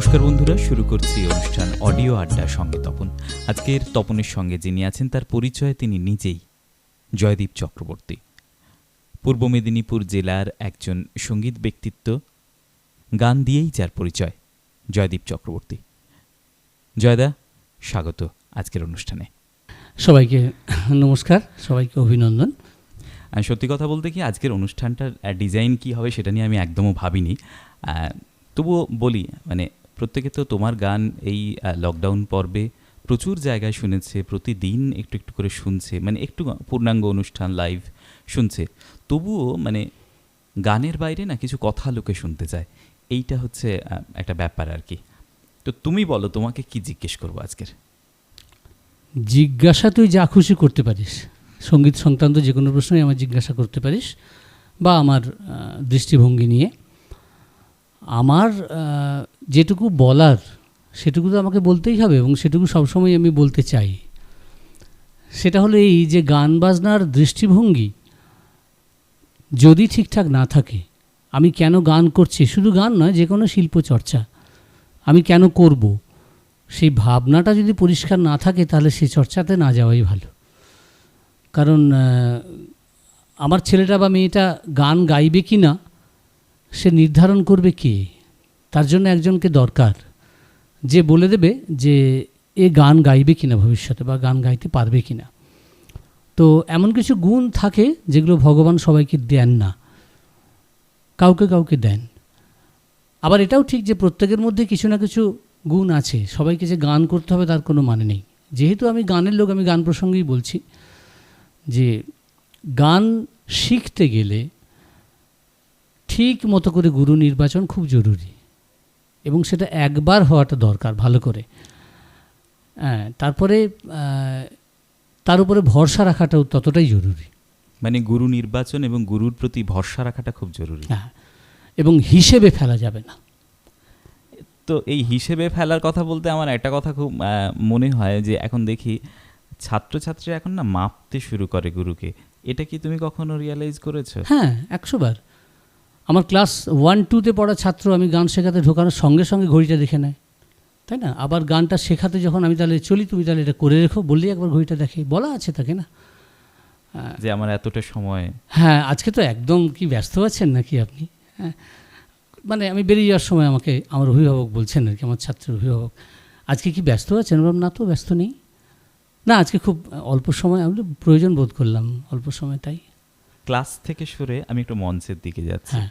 নমস্কার বন্ধুরা, শুরু করছি অনুষ্ঠান অডিও আড্ডার সঙ্গে তপন। আজকের তপনের সঙ্গে যিনি আছেন তার পরিচয় তিনি নিজেই, জয়দীপ চক্রবর্তী। পূর্ব মেদিনীপুর জেলার একজন সঙ্গীত ব্যক্তিত্ব, গান দিয়েই যার পরিচয়, জয়দীপ চক্রবর্তী। জয়দা, স্বাগত আজকের অনুষ্ঠানে। সবাইকে নমস্কার, সবাইকে অভিনন্দন। সত্যি কথা বলতে কি, আজকের অনুষ্ঠানটার ডিজাইন কি হবে সেটা নিয়ে আমি একদমও ভাবিনি। তবুও বলি, মানে প্রত্যেকে তো তোমার গান এই লকডাউন পর্বে প্রচুর জায়গায় শুনেছে, প্রতিদিন একটু একটু করে শুনছে, মানে একটু পূর্ণাঙ্গ অনুষ্ঠান লাইভ শুনছে। তবুও মানে গানের বাইরে না কিছু কথা লোকে শুনতে চায়, এইটা হচ্ছে একটা ব্যাপার আর কি। তো তুমি বলো, তোমাকে কি জিজ্ঞেস করবো আজকের? জিজ্ঞাসা তুই যা খুশি করতে পারিস, সঙ্গীত সংক্রান্ত যে কোনো প্রশ্নই আমার জিজ্ঞাসা করতে পারিস, বা আমার দৃষ্টিভঙ্গি নিয়ে। আমার যেটুকু বলার সেটুকু তো আমাকে বলতেই হবে, এবং সেটুকু সবসময় আমি বলতে চাই। সেটা হলো এই যে গান বাজনার দৃষ্টিভঙ্গি যদি ঠিকঠাক না থাকে, আমি কেন গান করছি, শুধু গান নয়, যে কোনো শিল্প চর্চা আমি কেন করব, সেই ভাবনাটা যদি পরিষ্কার না থাকে, তাহলে সেই চর্চাতে না যাওয়াই ভালো। কারণ আমার ছেলেটা বা মেয়েটা গান গাইবে কি না সে নির্ধারণ করবে কে? তার জন্য একজনকে দরকার যে বলে দেবে যে এ গান গাইবে কিনা ভবিষ্যতে, বা গান গাইতে পারবে কিনা। তো এমন কিছু গুণ থাকে যেগুলো ভগবান সবাইকে দেন না, কাউকে কাউকে দেন। আবার এটাও ঠিক যে প্রত্যেকের মধ্যে কিছু না কিছু গুণ আছে। সবাইকে যে গান করতে হবে তার কোনো মানে নেই। যেহেতু আমি গানের লোক, আমি গান প্রসঙ্গেই বলছি যে গান শিখতে গেলে ঠিক মতো করে গুরু নির্বাচন খুব জরুরি, এবং সেটা একবার হওয়াটা দরকার ভালো করে। তারপরে তার উপরে ভরসা রাখাটাও ততটাই জরুরি। মানে গুরু নির্বাচন এবং গুরুর প্রতি ভরসা রাখাটা খুব জরুরি। হ্যাঁ, এবং হিসেবে ফেলা যাবে না। তো এই হিসেবে ফেলার কথা বলতে আমার একটা কথা খুব মনে হয় যে এখন দেখি ছাত্রছাত্রীরা এখন না মাপতে শুরু করে গুরুকে। এটা কি তুমি কখনো রিয়ালাইজ করেছো? হ্যাঁ, 100 বার। আমার ক্লাস 1-2-তে পড়া ছাত্র আমি গান শেখাতে ঢোকানোর সঙ্গে সঙ্গে ঘড়িটা দেখে নেয়, তাই না? আবার গানটা শেখাতে যখন আমি তাহলে চলি, তুমি তাহলে এটা করে রেখো বললেই একবার ঘড়িটা দেখে, বলা আছে তাকে না যে আমার এতটা সময়। হ্যাঁ, আজকে তো একদম কি ব্যস্ত আছেন নাকি আপনি? হ্যাঁ, মানে আমি বেরিয়ে যাওয়ার সময় আমাকে আমার অভিভাবক বলছেন আর কি, আমার ছাত্রের অভিভাবক, আজকে কি ব্যস্ত আছেন? বললাম না তো, ব্যস্ত নেই। না, আজকে খুব অল্প সময়, আমি প্রয়োজন বোধ করলাম অল্প সময়, তাই। ক্লাস থেকে সরে আমি একটু মঞ্চের দিকে যাচ্ছি। হ্যাঁ,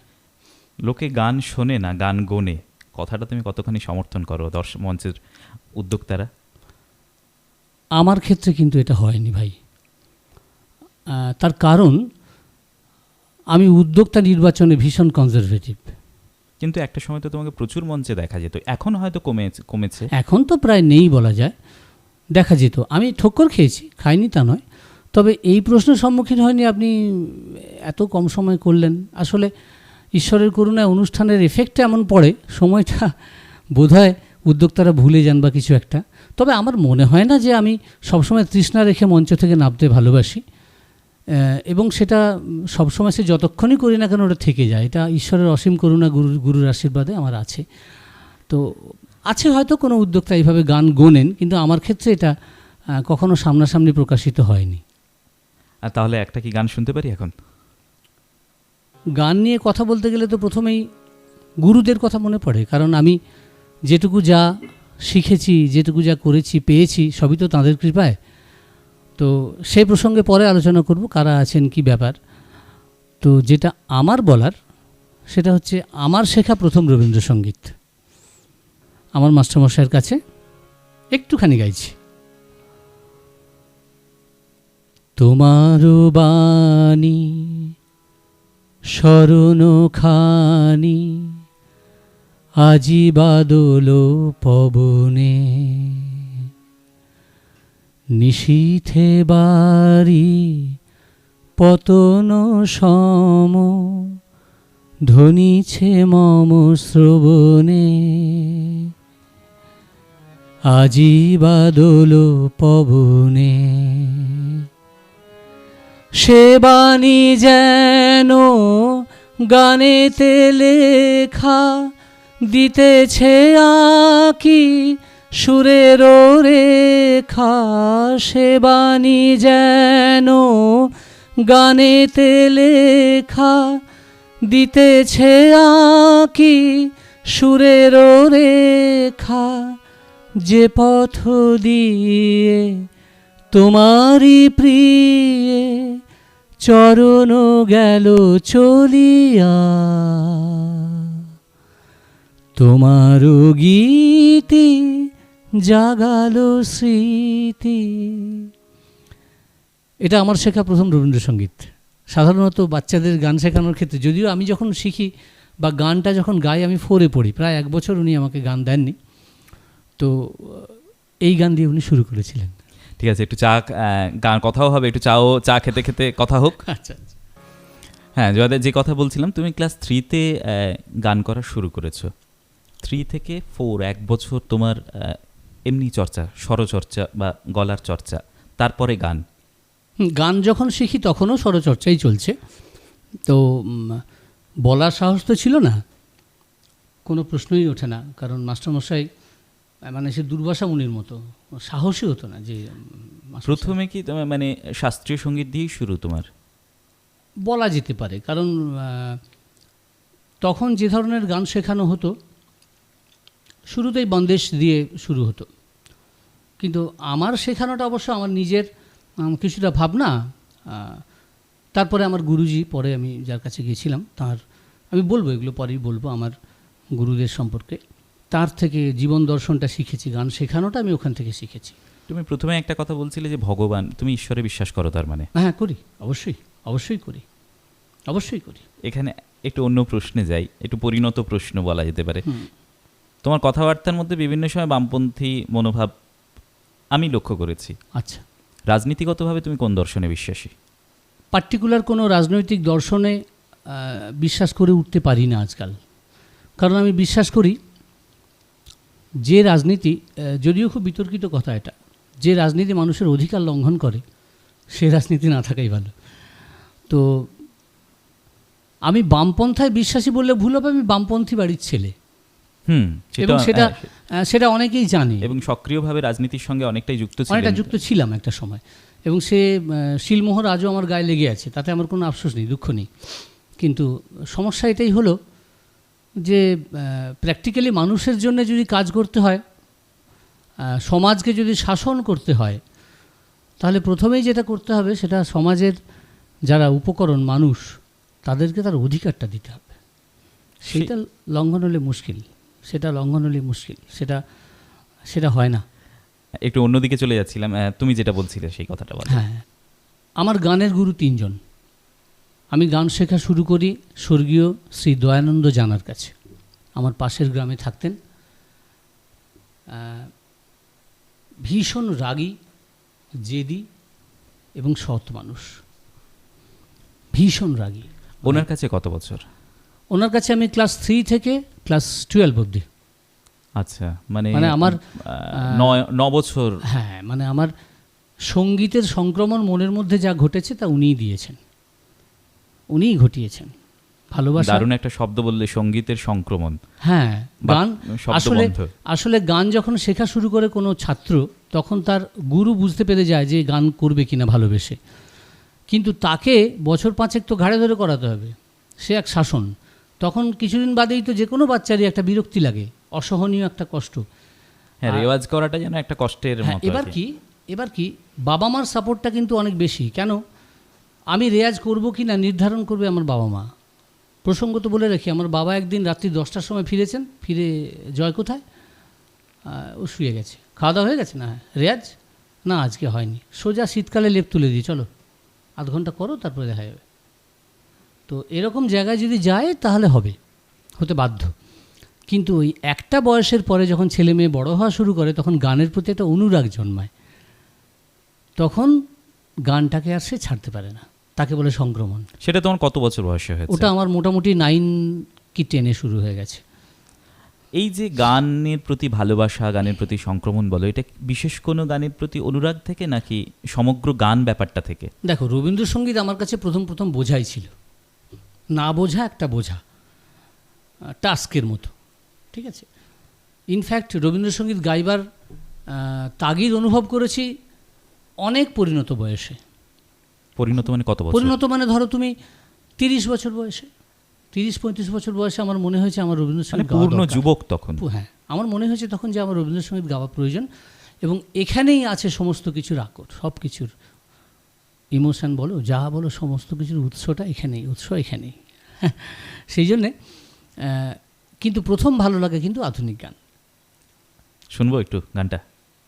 লোকে গান শোনে না, গান গোনে, কথাটা তুমি কতখানি সমর্থন করো মঞ্চের উদ্যোক্তারা? আমার ক্ষেত্রে কিন্তু এটা হয়নি ভাই। তার কারণ আমি উদ্যোক্তা নির্বাচনে ভীষণ কনজারভেটিভ। কিন্তু একটা সময় তো তোমাকে প্রচুর মঞ্চে দেখা যেত, এখন হয়তো কমেছে। এখন তো প্রায় নেই বলা যায়, দেখা যেত। আমি ঠক্কর খেয়েছি, খাইনি তা নয়, তবে এই প্রশ্নের সম্মুখীন হয়নি আপনি এত কম সময় করলেন। আসলে ঈশ্বরের করুণায় অনুষ্ঠানের এফেক্টটা এমন পড়ে, সময়টা বোধহয় উদ্যোক্তারা ভুলে যান বা কিছু একটা। তবে আমার মনে হয় না যে আমি সবসময় তৃষ্ণা রেখে মঞ্চ থেকে নামতে ভালোবাসি, এবং সেটা সবসময় সে যতক্ষণই করি না কেন ওটা থেকে যায়। এটা ঈশ্বরের অসীম করুণা, গুরুর আশীর্বাদে আমার আছে। তো আছে হয়তো কোনো উদ্যোক্তা এইভাবে গান গোনেন, কিন্তু আমার ক্ষেত্রে এটা কখনো সামনাসামনি প্রকাশিত হয়নি। আর তাহলে একটা কি গান শুনতে পারি এখন? গান নিয়ে কথা বলতে গেলে তো প্রথমেই গুরুদের কথা মনে পড়ে, কারণ আমি যেটুকু যা শিখেছি, যেটুকু যা করেছি, পেয়েছি, সবই তো তাঁদের কৃপায়। তো সেই প্রসঙ্গে পরে আলোচনা করব, কারা আছেন, কি ব্যাপার। তো যেটা আমার বলার সেটা হচ্ছে আমার শেখা প্রথম রবীন্দ্রসঙ্গীত আমার মাস্টারমশাইয়ের কাছে। একটুখানি গাইছি। তোমারও বাণী শরণখানি আজি বাদল পবনে, নিশীথে বাড়ি পতন সম ধ্বনিছে মম শ্রবণে, আজি বাদল পবনে। সে বাণী যেন গানেতে লেখা দিতেছে আঁকি সুরের রেখা, সে বাণী যেন গানেতে লেখা। দিতেছে আঁকি সুরের রেখা, যে পথ দিয়ে তোমারি প্রিয়ে চরণ গেল চলিয়া। তোমার গীতি জাগালো স্মৃতি। এটা আমার শেখা প্রথম রবীন্দ্রসঙ্গীত। সাধারণত বাচ্চাদের গান শেখানোর ক্ষেত্রে, যদিও আমি যখন শিখি বা গানটা যখন গাই আমি 4-এ পড়ি, প্রায় 1 বছর উনি আমাকে গান দেননি, তো এই গান দিয়ে উনি শুরু করেছিলেন। ঠিক আছে, একটু গান কথাও হবে, একটু চা খেতে খেতে কথা হোক। আচ্ছা, হ্যাঁ, যে কথা বলছিলাম, তুমি ক্লাস 3-তে গান করা শুরু করেছো। 3 থেকে 4 1 বছর তোমার এমনি চর্চা, স্বরচর্চা বা গলার চর্চা, তারপরে গান। গান যখন শিখি তখনও স্বরচর্চাই চলছে। তো বলার সাহস তো ছিল না, কোনো প্রশ্নই ওঠে না, কারণ মাস্টারমশাই মানে সে দুর্বাসা মুনির মতো, সাহসই হতো না যে। প্রথমে কি তোমার মানে শাস্ত্রীয় সঙ্গীত দিয়েই শুরু তোমার? বলা যেতে পারে, কারণ তখন যে ধরনের গান শেখানো হতো শুরুতেই বন্দেশ দিয়ে শুরু হতো, কিন্তু আমার শেখানোটা অবশ্য আমার নিজের কিছুটা ভাবনা। তারপরে আমার গুরুজি, পরে আমি যার কাছে গিয়েছিলাম, তার আমি বলবো, এগুলো পরেই বলবো আমার গুরুদের সম্পর্কে, তার থেকে জীবন দর্শনটা শিখেছি, গান শেখানোটা আমি ওখান থেকে শিখেছি। তুমি প্রথমে একটা কথা বলছিলে যে ভগবান, তুমি ঈশ্বরে বিশ্বাস করো তার মানে? হ্যাঁ, করি, অবশ্যই করি, অবশ্যই করি। এখানে একটু অন্য প্রশ্নে যাই, একটু পরিণত প্রশ্ন বলা যেতে পারে। তোমার কথাবার্তার মধ্যে বিভিন্ন সময় বামপন্থী মনোভাব আমি লক্ষ্য করেছি। আচ্ছা, রাজনীতিগতভাবে তুমি কোন দর্শনে বিশ্বাসী? পার্টিকুলার কোনো রাজনৈতিক দর্শনে বিশ্বাস করে উঠতে পারি না আজকাল, কারণ আমি বিশ্বাস করি যে রাজনীতি, যদিও খুব বিতর্কিত কথা এটা, যে রাজনীতি মানুষের অধিকার লঙ্ঘন করে সে রাজনীতি না থাকাই ভালো। তো আমি বামপন্থায় বিশ্বাসী বললে ভুল হবে, আমি বামপন্থী বাড়ির ছেলে, এবং সেটা অনেকেই জানে, এবং সক্রিয়ভাবে রাজনীতির সঙ্গে অনেকটাই যুক্ত ছিলাম একটা সময়, এবং সে শিলমোহর আজও আমার গায়ে লেগে আছে, তাতে আমার কোনো আফসোস নেই, দুঃখ নেই। কিন্তু সমস্যা এটাই হলো যে প্র্যাকটিক্যালি মানুষের জন্য যদি কাজ করতে হয়, সমাজকে যদি শাসন করতে হয়, তাহলে প্রথমেই যেটা করতে হবে সেটা সমাজের যারা উপকরণ মানুষ, তাদেরকে তার অধিকারটা দিতে হবে। সেটা লঙ্ঘন হলে মুশকিল, সেটা হয় না। একটু অন্যদিকে চলে যাচ্ছিলাম, তুমি যেটা বলছিলে সেই কথাটা বলো। হ্যাঁ, আমার গানের গুরু 3 জন। আমি গান শেখা শুরু করি স্বর্গীয় শ্রী দয়ানন্দ জানার কাছে, আমার পাশের গ্রামে থাকতেন। ভীষণ রাগী, জেদি এবং সৎ মানুষ, ভীষণ রাগী। ওনার কাছে কত বছর? ওনার কাছে আমি ক্লাস 3 থেকে ক্লাস 12 অবধি। আচ্ছা, মানে আমার 9 বছর। হ্যাঁ, মানে আমার সঙ্গীতের সংক্রমণ মনের মধ্যে যা ঘটেছে তা উনিই দিয়েছেন, উনিই ঘটিয়েছেন। ভালোবাসা, দারুণ একটা শব্দ বললে, সঙ্গীতের সংক্রমণ। হ্যাঁ, গান আসলে গান যখন শেখা শুরু করে কোনো ছাত্র, তখন তার গুরু বুঝতে পেরে যায় যে গান করবে কিনা ভালোবেসে, কিন্তু তাকে বছর 5 তো ঘাড়ে ধরে করাতে হবে, সে এক শাসন। তখন কিছুদিন বাদেই তো যে কোনো বাচ্চারই একটা বিরক্তি লাগে, অসহনীয় একটা কষ্ট। হ্যাঁ, রেওয়াজ করাটা যেন একটা কষ্টের মতো। এবার কি বাবা মার সাপোর্টটা কিন্তু অনেক বেশি। কেন? আমি রেয়াজ করব কি না নির্ধারণ করবে আমার বাবা মা। প্রসঙ্গত বলে রাখি, আমার বাবা একদিন রাত্রি 10টার সময় ফিরেছেন, ফিরে জয় কোথায়, ও শুয়ে গেছে। খাওয়া দাওয়া হয়ে গেছে? না। রেয়াজ? না, আজকে হয়নি। সোজা শীতকালে লেপ তুলে দিই, চলো আধ ঘন্টা করো, তারপরে দেখা যাবে। তো এরকম জায়গায় যদি যায় তাহলে হতে বাধ্য। কিন্তু ওই একটা বয়সের পরে যখন ছেলে মেয়ে বড় হওয়া শুরু করে, তখন গানের প্রতি একটা অনুরাগ জন্মায়, তখন গানটাকে আর সে ছাড়তে পারে না, তাকে বলে সংক্রমণ। সেটা তোমার কত বছর বয়সে হয়েছে? ওটা আমার মোটামুটি 9 কি 10-এ শুরু হয়ে গেছে। এই যে গানের প্রতি ভালোবাসা, গানের প্রতি সংক্রমণ বলো, এটা বিশেষ কোনো গানের প্রতি অনুরাগ থেকে নাকি সমগ্র গান ব্যাপারটা থেকে? দেখো, রবীন্দ্রসঙ্গীত আমার কাছে প্রথম বোঝাই ছিল, না বোঝা একটা বোঝা, টাস্কের মতো। ঠিক আছে। ইনফ্যাক্ট রবীন্দ্রসঙ্গীত গাইবার তাগিদ অনুভব করেছি অনেক পরিণত বয়সে। পরিণত মানে কত বছর? পরিণত মানে ধরো তুমি 30 বছর বয়সে, 30-35 বছর বয়সে আমার মনে হয়েছে আমার রবীন্দ্রসঙ্গীত গাওয়া পূর্ণ দরকার। যুবক তখন। হ্যাঁ, আমার মনে হয়েছে তখন যে আমার রবীন্দ্রসঙ্গীত গাওয়া প্রয়োজন, এবং এখানেই আছে সমস্ত কিছুর আকর, সব কিছুর ইমোশন বলো, যা বলো, সমস্ত কিছুর উৎসটা এখানেই, উৎস এখানেই। সেই জন্যে কিন্তু প্রথম ভালো লাগে কিন্তু আধুনিক গান। শুনবো একটু গানটা?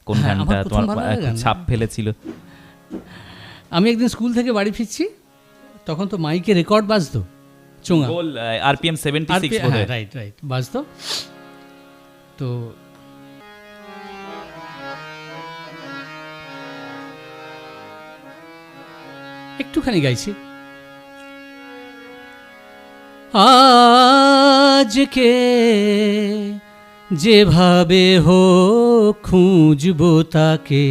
কোন হ্যাঁ, গানটা আমার প্রথম তোমার ভালো লাগে গান। ছাপ ফেলেছিল? আমি একদিন স্কুল থেকে বাড়ি ফিরছি, তখন তো মাইকে রেকর্ড বাজতো, চোঙা গোল আরপিএম 76 বোধহয়। রাইট রাইট বাজতো। তো একটুখানি গাইছি। আজকে যেভাবে হোক খুঁজবো তাকে,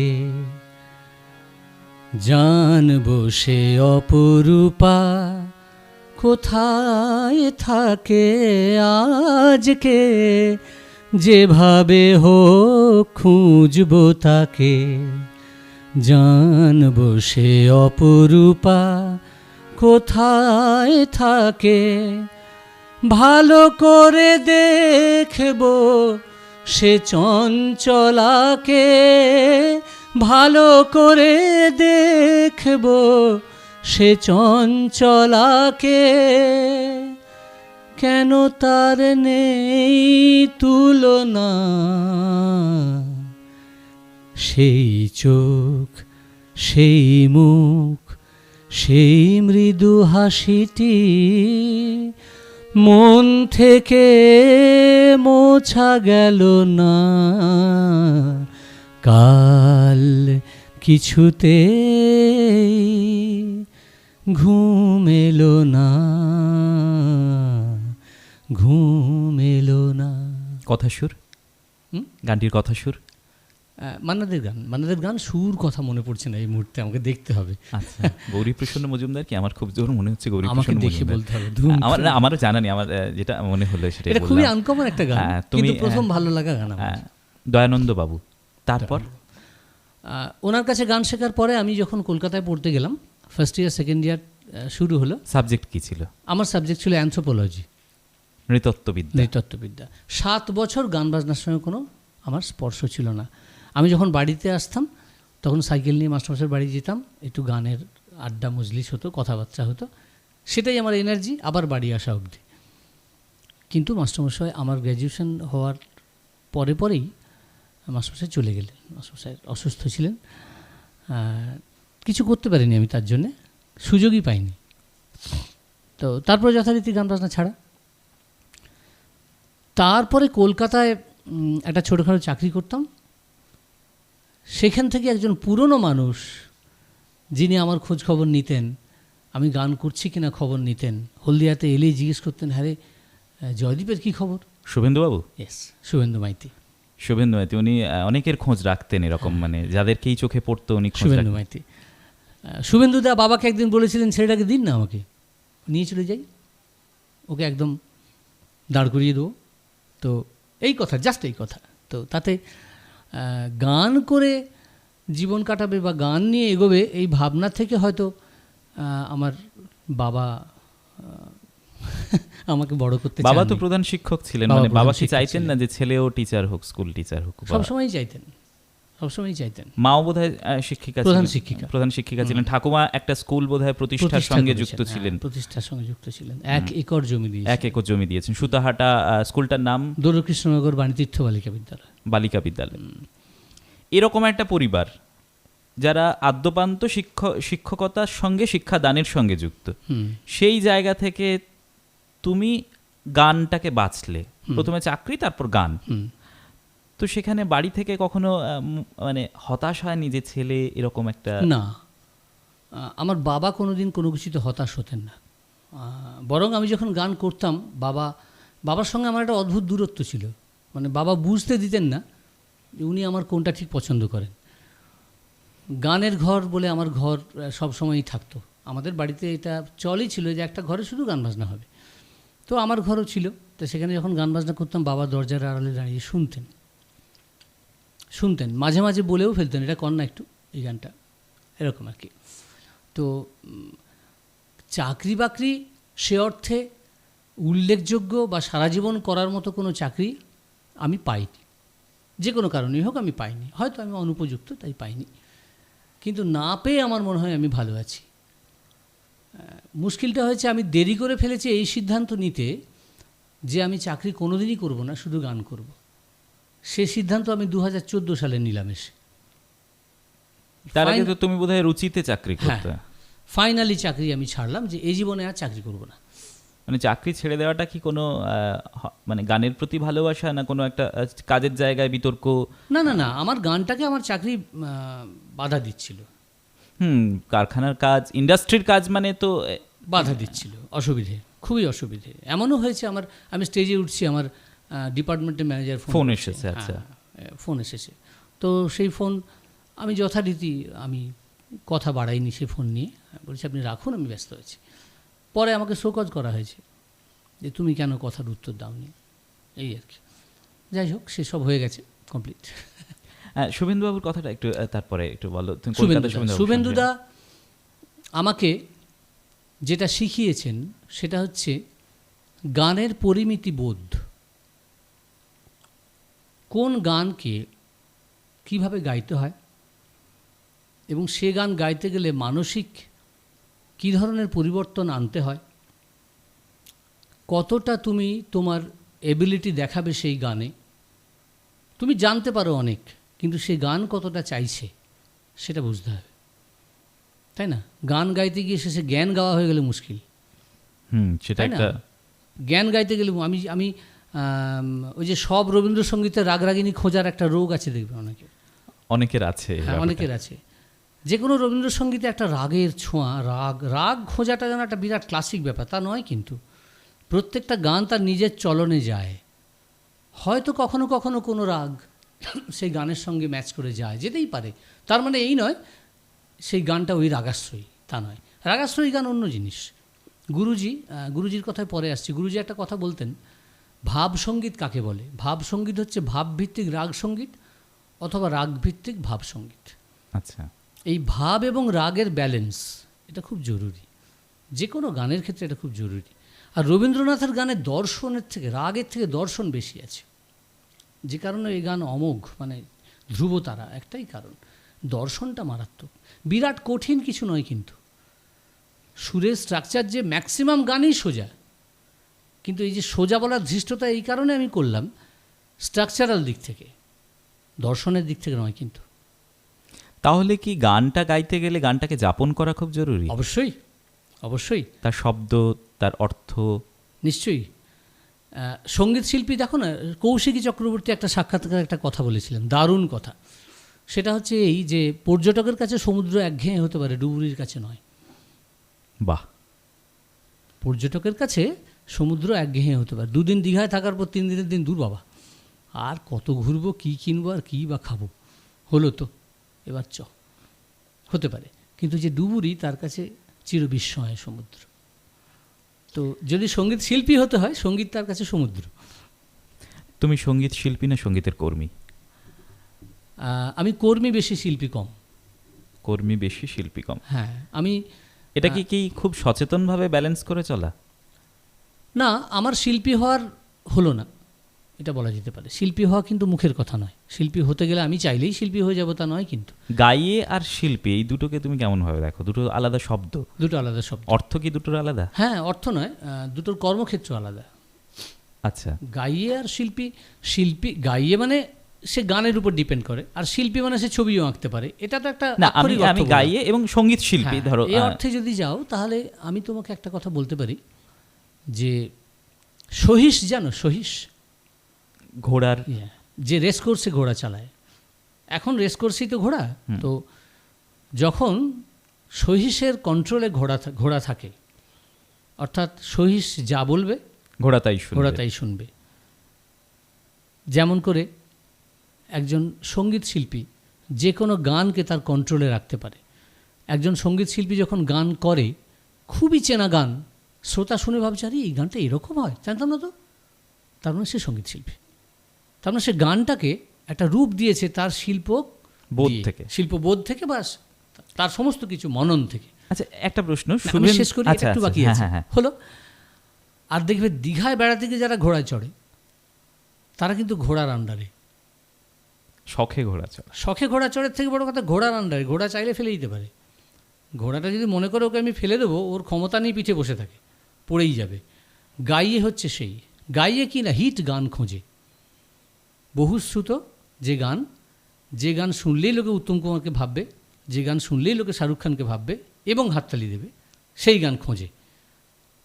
জানবো সে অপরূপা কোথায় থাকে। আজকে যেভাবে হোক খুঁজবো তাকে, জানবো সে অপরূপা কোথায় থাকে। ভালো করে দেখবো সে চঞ্চলাকে, ভালো করে দেখবো সে চঞ্চলাকে। কেন তার নেই তুলনা, সেই চোখ, সেই মুখ, সেই মৃদু হাসিটি মন থেকে মোছা গেল না। কাল কিছুতে ঘুম এলো না, ঘুম এলো না। কথা সুর? গানটির কথা সুর? মান্নাদের গান, মান্নাদের গান। সুর কথা মনে পড়ছে না এই মুহূর্তে, আমাকে দেখতে হবে। আচ্ছা, গৌরীপ্রসন্ন মজুমদার কি? আমার খুব জোর মনে হচ্ছে আমাকে গৌরীপ্রসন্ন দেখে মজুমদার। বলতে হবে। আমারও জানা নেই, আমার যেটা মনে হলো সেটা এটা খুবই আনকমন একটা গান, কিন্তু প্রথম ভালো লাগা গান আমার। দয়ানন্দ বাবু। তারপর ওনার কাছে গান শেখার পরে আমি যখন কলকাতায় পড়তে গেলাম, ফার্স্ট ইয়ার সেকেন্ড ইয়ার শুরু হলো। সাবজেক্ট কি ছিল? আমার সাবজেক্ট ছিল অ্যানথ্রোপোলজি, নৃতত্ত্ববিদ্যা। নৃতত্ত্ববিদ্যা। 7 বছর গান বাজনার সঙ্গে কোনো আমার স্পর্শ ছিল না। আমি যখন বাড়িতে আসতাম তখন সাইকেল নিয়ে মাস্টারমশাইয়ের বাড়ি যেতাম, একটু গানের আড্ডা মজলিস হতো, কথাবার্তা হতো, সেটাই আমার এনার্জি আবার বাড়ি আসা অবধি। কিন্তু মাস্টারমশাই আমার গ্র্যাজুয়েশন হওয়ার পরেই মাস্টারমশাই চলে গেলেন। মাস্টারমশাই অসুস্থ ছিলেন, কিছু করতে পারিনি আমি, তার জন্যে সুযোগই পাইনি। তো তারপরে যথারীতি গান বাজনা ছাড়া। তারপরে কলকাতায় একটা ছোটোখাটো চাকরি করতাম। সেখান থেকে একজন পুরনো মানুষ, যিনি আমার খোঁজ খবর নিতেন, আমি গান করছি কিনা খবর নিতেন, হলদিয়াতে এলেই জিজ্ঞেস করতেন, হ্যাঁ রে জয়দীপের কী খবর? শুভেন্দুবাবু? ইয়েস, শুভেন্দু মাইতি। শুভেন্দু মাইতি, উনি অনেকের খোঁজ রাখতেন এরকম, মানে যাদেরকেই চোখে পড়তো উনি খোঁজ শুভেন্দু রাখতেন। মাইতি। শুভেন্দুদা বাবাকে একদিন বলেছিলেন, ছেলেটাকে দিন না আমাকে, নিয়ে চলে যাই, ওকে একদম দাঁড় করিয়ে দেবো। তো এই কথা, জাস্ট এই কথা। তো তাতে গান করে জীবন কাটাবে বা গান নিয়ে এগোবে, এই ভাবনা থেকে হয়তো আমার বাবা আমাকে বড় করতে চাননি। বাবা তো প্রধান শিক্ষক ছিলেন, মানে বাবা কি চাইতেন না যে ছেলেও টিচার হোক, স্কুল টিচার হোক? সবসময়ই চাইতেন, সবসময়ই চাইতেন। মাও বোধহয় শিক্ষিকা, প্রধান শিক্ষিকা ছিলেন। ঠাকুমা একটা স্কুল বোধহয় প্রতিষ্ঠার সঙ্গে যুক্ত ছিলেন। প্রতিষ্ঠার সঙ্গে যুক্ত ছিলেন। 1 একর জমি দিয়ে, 1 একর জমি দিয়েছেন। সুতাহাটা স্কুলটার নাম দৌলকৃষ্ণনগর বাণীতীর্থ বালিকা বিদ্যালয়। বালিকা বিদ্যালয়। এরকম একটা পরিবার যারা আদ্যপান্ত শিক্ষকতার সঙ্গে শিক্ষাদানের সঙ্গে যুক্ত, সেই জায়গা থেকে তুমি গানটাকে বাছলে, প্রথমে চাকরি তারপর গান। তো সেখানে বাড়ি থেকে কখনো মানে হতাশ হয়নি যে ছেলে এরকম একটা? না, আমার বাবা কোনোদিন কোনো কিছুতে হতাশ হতেন না। বরং আমি যখন গান করতাম, বাবার সঙ্গে আমার একটা অদ্ভুত দূরত্ব ছিল। মানে বাবা বুঝতে দিতেন না যে উনি আমার কোনটা ঠিক পছন্দ করেন। গানের ঘর বলে আমার ঘর সবসময়ই থাকতো। আমাদের বাড়িতে এটা চলই ছিল যে একটা ঘরে শুধু গান বাজনা হবে। তো আমার ঘরও ছিল। তো তো সেখানে যখন গান বাজনা করতাম বাবা দরজার আড়ালে দাঁড়িয়ে শুনতেন, মাঝে মাঝে বলেও ফেলতেন, এটা কর না একটু এই গানটা, এরকম আর কি। তো চাকরি বাকরি সে অর্থে উল্লেখযোগ্য বা সারা জীবন করার মতো কোনো চাকরি আমি পাইনি, যে কোনো কারণেই হোক আমি পাইনি, হয়তো আমি অনুপযুক্ত তাই পাইনি, কিন্তু না পেয়ে আমার মনে হয় আমি ভালো আছি। মুশকিলটা হয়েছে আমি দেরি করে ফেলেছি এই সিদ্ধান্ত নিতে যে আমি চাকরি কোনোদিনই করব না, শুধু গান করব। সে সিদ্ধান্ত আমি 2014 সালে নিলাম এসে। তার আগে তো তুমি বোধহয় রুচিতে চাকরি করতে। ফাইনালি চাকরি আমি ছাড়লাম যে এই জীবনে আর চাকরি করব না। মানে চাকরি ছেড়ে দেওয়াটা কি কোনো মানে গানের প্রতি ভালোবাসা, না কোনো একটা কাজের জায়গায় বিতর্ক? না না না, আমার গানটাকে আমার চাকরি বাধা দিচ্ছিল। কারখানার কাজ, ইন্ডাস্ট্রির কাজ মানে তো বাধা দিচ্ছিল, অসুবিধে, খুবই অসুবিধে। এমনও হয়েছে আমি স্টেজে উঠছি, আমার ডিপার্টমেন্টের ম্যানেজার ফোন এসেছে। আচ্ছা, ফোন এসেছে। তো সেই ফোন আমি যথারীতি আমি কথা বাড়াইনি সে ফোন নিয়ে, বলছি আপনি রাখুন, আমি ব্যস্ত আছি। পরে আমাকে শোকজ করা হয়েছে যে তুমি কেন কথার উত্তর দাওনি, এই আর কি। যাই হোক, সেসব হয়ে গেছে, কমপ্লিট। শুভেন্দুবাবুর কথাটা একটু তারপরে একটু বলো। শুভেন্দুদা আমাকে যেটা শিখিয়েছেন সেটা হচ্ছে গানের পরিমিতি বোধ, কোন গানকে কিভাবে গাইতে হয় এবং সে গান গাইতে গেলে মানসিক কী ধরনের পরিবর্তন আনতে হয়, কতটা তুমি তোমার এবিলিটি দেখাবে সেই গানে। তুমি জানতে পারো অনেক, কিন্তু সেই গান কতটা চাইছে সেটা বুঝতে হবে, তাই না? গান গাইতে গিয়ে শেষে জ্ঞান গাওয়া হয়ে গেলে মুশকিল। সেটা একটা জ্ঞান গাইতে গেলে আমি ওই যে সব রবীন্দ্রসঙ্গীতের রাগরাগিনী খোঁজার একটা রোগ আছে, দেখবে অনেকের আছে। হ্যাঁ, অনেকের আছে। যে কোনো রবীন্দ্রসঙ্গীতে একটা রাগের ছোঁয়া, রাগ খোঁজাটা যেন একটা বিরাট ক্লাসিক ব্যাপার, তা নয়। কিন্তু প্রত্যেকটা গান তার নিজের চলনে যায়, হয়তো কখনো কখনো কোনো রাগ সেই গানের সঙ্গে ম্যাচ করে যায়, যেতেই পারে। তার মানে এই নয় সেই গানটা ওই রাগাশ্রয়ী, তা নয়। রাগাশ্রয়ী গান অন্য জিনিস। গুরুজির কথায় পরে আসছি। গুরুজি একটা কথা বলতেন, ভাব সঙ্গীত কাকে বলে? ভাব সঙ্গীত হচ্ছে ভাবভিত্তিক রাগ সঙ্গীত অথবা রাগভিত্তিক ভাব সঙ্গীত। আচ্ছা, এই ভাব এবং রাগের ব্যালেন্স এটা খুব জরুরি, যে কোনো গানের ক্ষেত্রে এটা খুব জরুরি। আর রবীন্দ্রনাথের গানে দর্শনের থেকে, রাগের থেকে দর্শন বেশি আছে, যে কারণে এই গান অমোঘ, মানে ধ্রুবতারা। একটাই কারণ, দর্শনটা মারাত্মক। বিরাট কঠিন কিছু নয়, কিন্তু সুরের স্ট্রাকচার যে ম্যাক্সিমাম গানই সোজা, কিন্তু এই যে সোজা বলার ধৃষ্টতা এই কারণে আমি করলাম স্ট্রাকচারাল দিক থেকে, দর্শনের দিক থেকে নয়। কিন্তু তাহলে কি গানটা গাইতে গেলে গানটাকে যাপন করা খুব জরুরি? অবশ্যই, অবশ্যই। তার শব্দ, তার অর্থ। নিশ্চয়ই। সঙ্গীত শিল্পী, দেখো না, কৌশিকী চক্রবর্তী একটা সাক্ষাৎকারে একটা কথা বলেছিলেন, দারুণ কথা। সেটা হচ্ছে এই যে পর্যটকের কাছে সমুদ্র একঘেয়ে হতে পারে, ডুবুরির কাছে নয়। বাহ। পর্যটকের কাছে সমুদ্র একঘেয়ে হতে পারে। 2 দিন দীঘায় থাকার পর 3 দিনের দিন দূর বাবা, আর কত ঘুরবো, কী কিনবো আর কী বা খাবো, হলো তো এবার হতে পারে। কিন্তু যে ডুবুরি, তার কাছে চিরবিস্ময় সমুদ্র। তো যদি সঙ্গীত শিল্পী হতে হয়, সঙ্গীত তার কাছে সমুদ্র। তুমি সঙ্গীত শিল্পী না সঙ্গীতের কর্মী? আমি কর্মী বেশি, শিল্পী কম। কর্মী বেশি, শিল্পী কম। হ্যাঁ, আমি এটা কি খুব সচেতনভাবে ব্যালেন্স করে চলা? না, আমার শিল্পী হওয়ার হলো না, এটা বলা যেতে পারে। শিল্পী হওয়া কিন্তু মুখের কথা নয়। শিল্পী হতে গেলে আমি চাইলেই শিল্পী হয়ে যাব তা নয়। কিন্তু গাইয়ে আর শিল্পী, এই দুটোকে তুমি কেমনভাবে দেখো? দুটো আলাদা শব্দ? দুটো আলাদা শব্দ। অর্থ কি দুটোর আলাদা? হ্যাঁ, অর্থ নয়, দুটোর কর্মক্ষেত্র আলাদা। আচ্ছা, গাইয়ে আর শিল্পী গাইয়ে মানে সে গানের উপর ডিপেন্ড করে, আর শিল্পী মানে সে ছবিও আঁকতে পারে। এটা তো একটা না, আমি গাইয়ে এবং সঙ্গীত শিল্পী, ধরো এই অর্থে যদি যাও, তাহলে আমি তোমাকে একটা কথা বলতে পারি যে সহিস, জানো সহিস? ঘোড়ার যে রেস কোর্সে ঘোড়া চালায়, এখন রেস কোর্সেই তো ঘোড়া। তো যখন সহিসের কন্ট্রোলে ঘোড়া থাকে, অর্থাৎ সহিস যা বলবে ঘোড়া তাই শুনবে। যেমন করে একজন সঙ্গীত শিল্পী যে কোনো গানকে তার কন্ট্রোলে রাখতে পারে। একজন সঙ্গীত শিল্পী যখন গান করে, খুবই চেনা গান, শ্রোতা শুনে ভাবছে, আরে এই গানটা এরকম হয়, জানতাম না তো, তার মানে সে সঙ্গীত শিল্পী, তার মানে সে গানটাকে একটা রূপ দিয়েছে তার বোধ থেকে, শিল্পবোধ থেকে বা তার সমস্ত কিছু মনন থেকে। আচ্ছা একটা প্রশ্ন আমি শেষ করি, আচ্ছা, একটু বাকি আছে, হলো আর দেখবে দীঘায় বেড়াতে গিয়ে যারা ঘোড়ায় চড়ে তারা কিন্তু ঘোড়ার আন্ডারে, শখে ঘোড়া চড়ে, শখে ঘোড়া চড়ের থেকে বড় কথা ঘোড়ার আন্ডারে। ঘোড়া চাইলে ফেলে দিতে পারে, ঘোড়াটা যদি মনে করে ওকে আমি ফেলে দেবো, ওর ক্ষমতা নিয়ে পিঠে বসে থাকে, পড়েই যাবে। গাইয়ে হচ্ছে সেই, গাইয়ে কি না হিট গান খোঁজে, বহুশ্রুত যে গান শুনলেই লোকে উত্তম কুমারকে ভাববে, যে গান শুনলেই লোকে শাহরুখ খানকে ভাববে এবং হাততালি দেবে, সেই গান খোঁজে।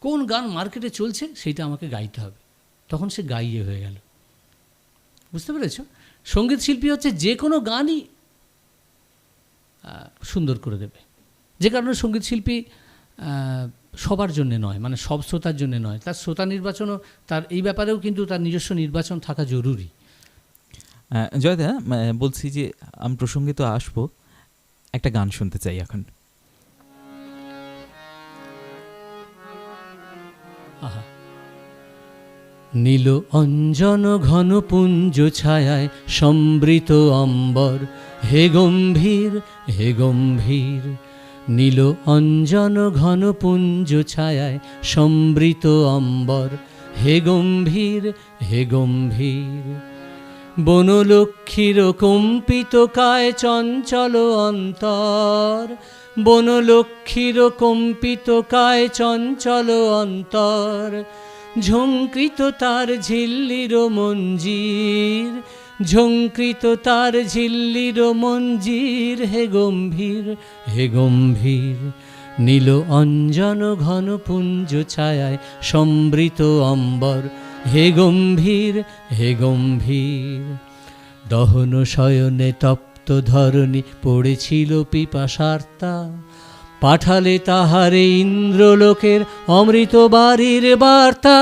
কোন গান মার্কেটে চলছে সেইটা আমাকে গাইতে হবে, তখন সে গাইয়ে হয়ে গেল। বুঝতে পেরেছ? সঙ্গীত শিল্পী হচ্ছে যে কোনো গানই সুন্দর করে দেবে। যে কারণে সঙ্গীত শিল্পী সবার জন্য নয়, মানে সব শ্রোতার জন্য নয়, তার শ্রোতা নির্বাচনও, তার এই ব্যাপারেও কিন্তু তার নিজস্ব নির্বাচন থাকা জরুরি। জয়দা, বলছি যে আমি প্রসঙ্গে তো আসবো, একটা গান শুনতে চাই এখন। আহা, নীল অঞ্জন ঘন পুঞ্জ ছায়ায় সম্বৃত অম্বর, হে গম্ভীর হে গম্ভীর। নীল অঞ্জন ঘন পুঞ্জ ছায়ায় সম্বৃত অম্বর, হে গম্ভীর হে গম্ভীর। বনলক্ষ্মীর কম্পিত কায় চঞ্চল অন্তর, বনলক্ষ্মীর কম্পিত কায় চঞ্চল অন্তর। ঝঙ্কৃত তার ঝিল্লির মঞ্জির, ঝঙ্কৃত তার ঝিল্লির মঞ্জির, হে গম্ভীর হে গম্ভীর। নীল অঞ্জন ঘন পুঞ্জ ছায়ায় সম্বৃত অম্বর, হে গম্ভীর হে গম্ভীর। দহন শয়নে তপ্ত ধরণী পড়েছিল পিপাসার্তা, পাঠালে তাহারে ইন্দ্রলোকের অমৃত বাড়ির বার্তা।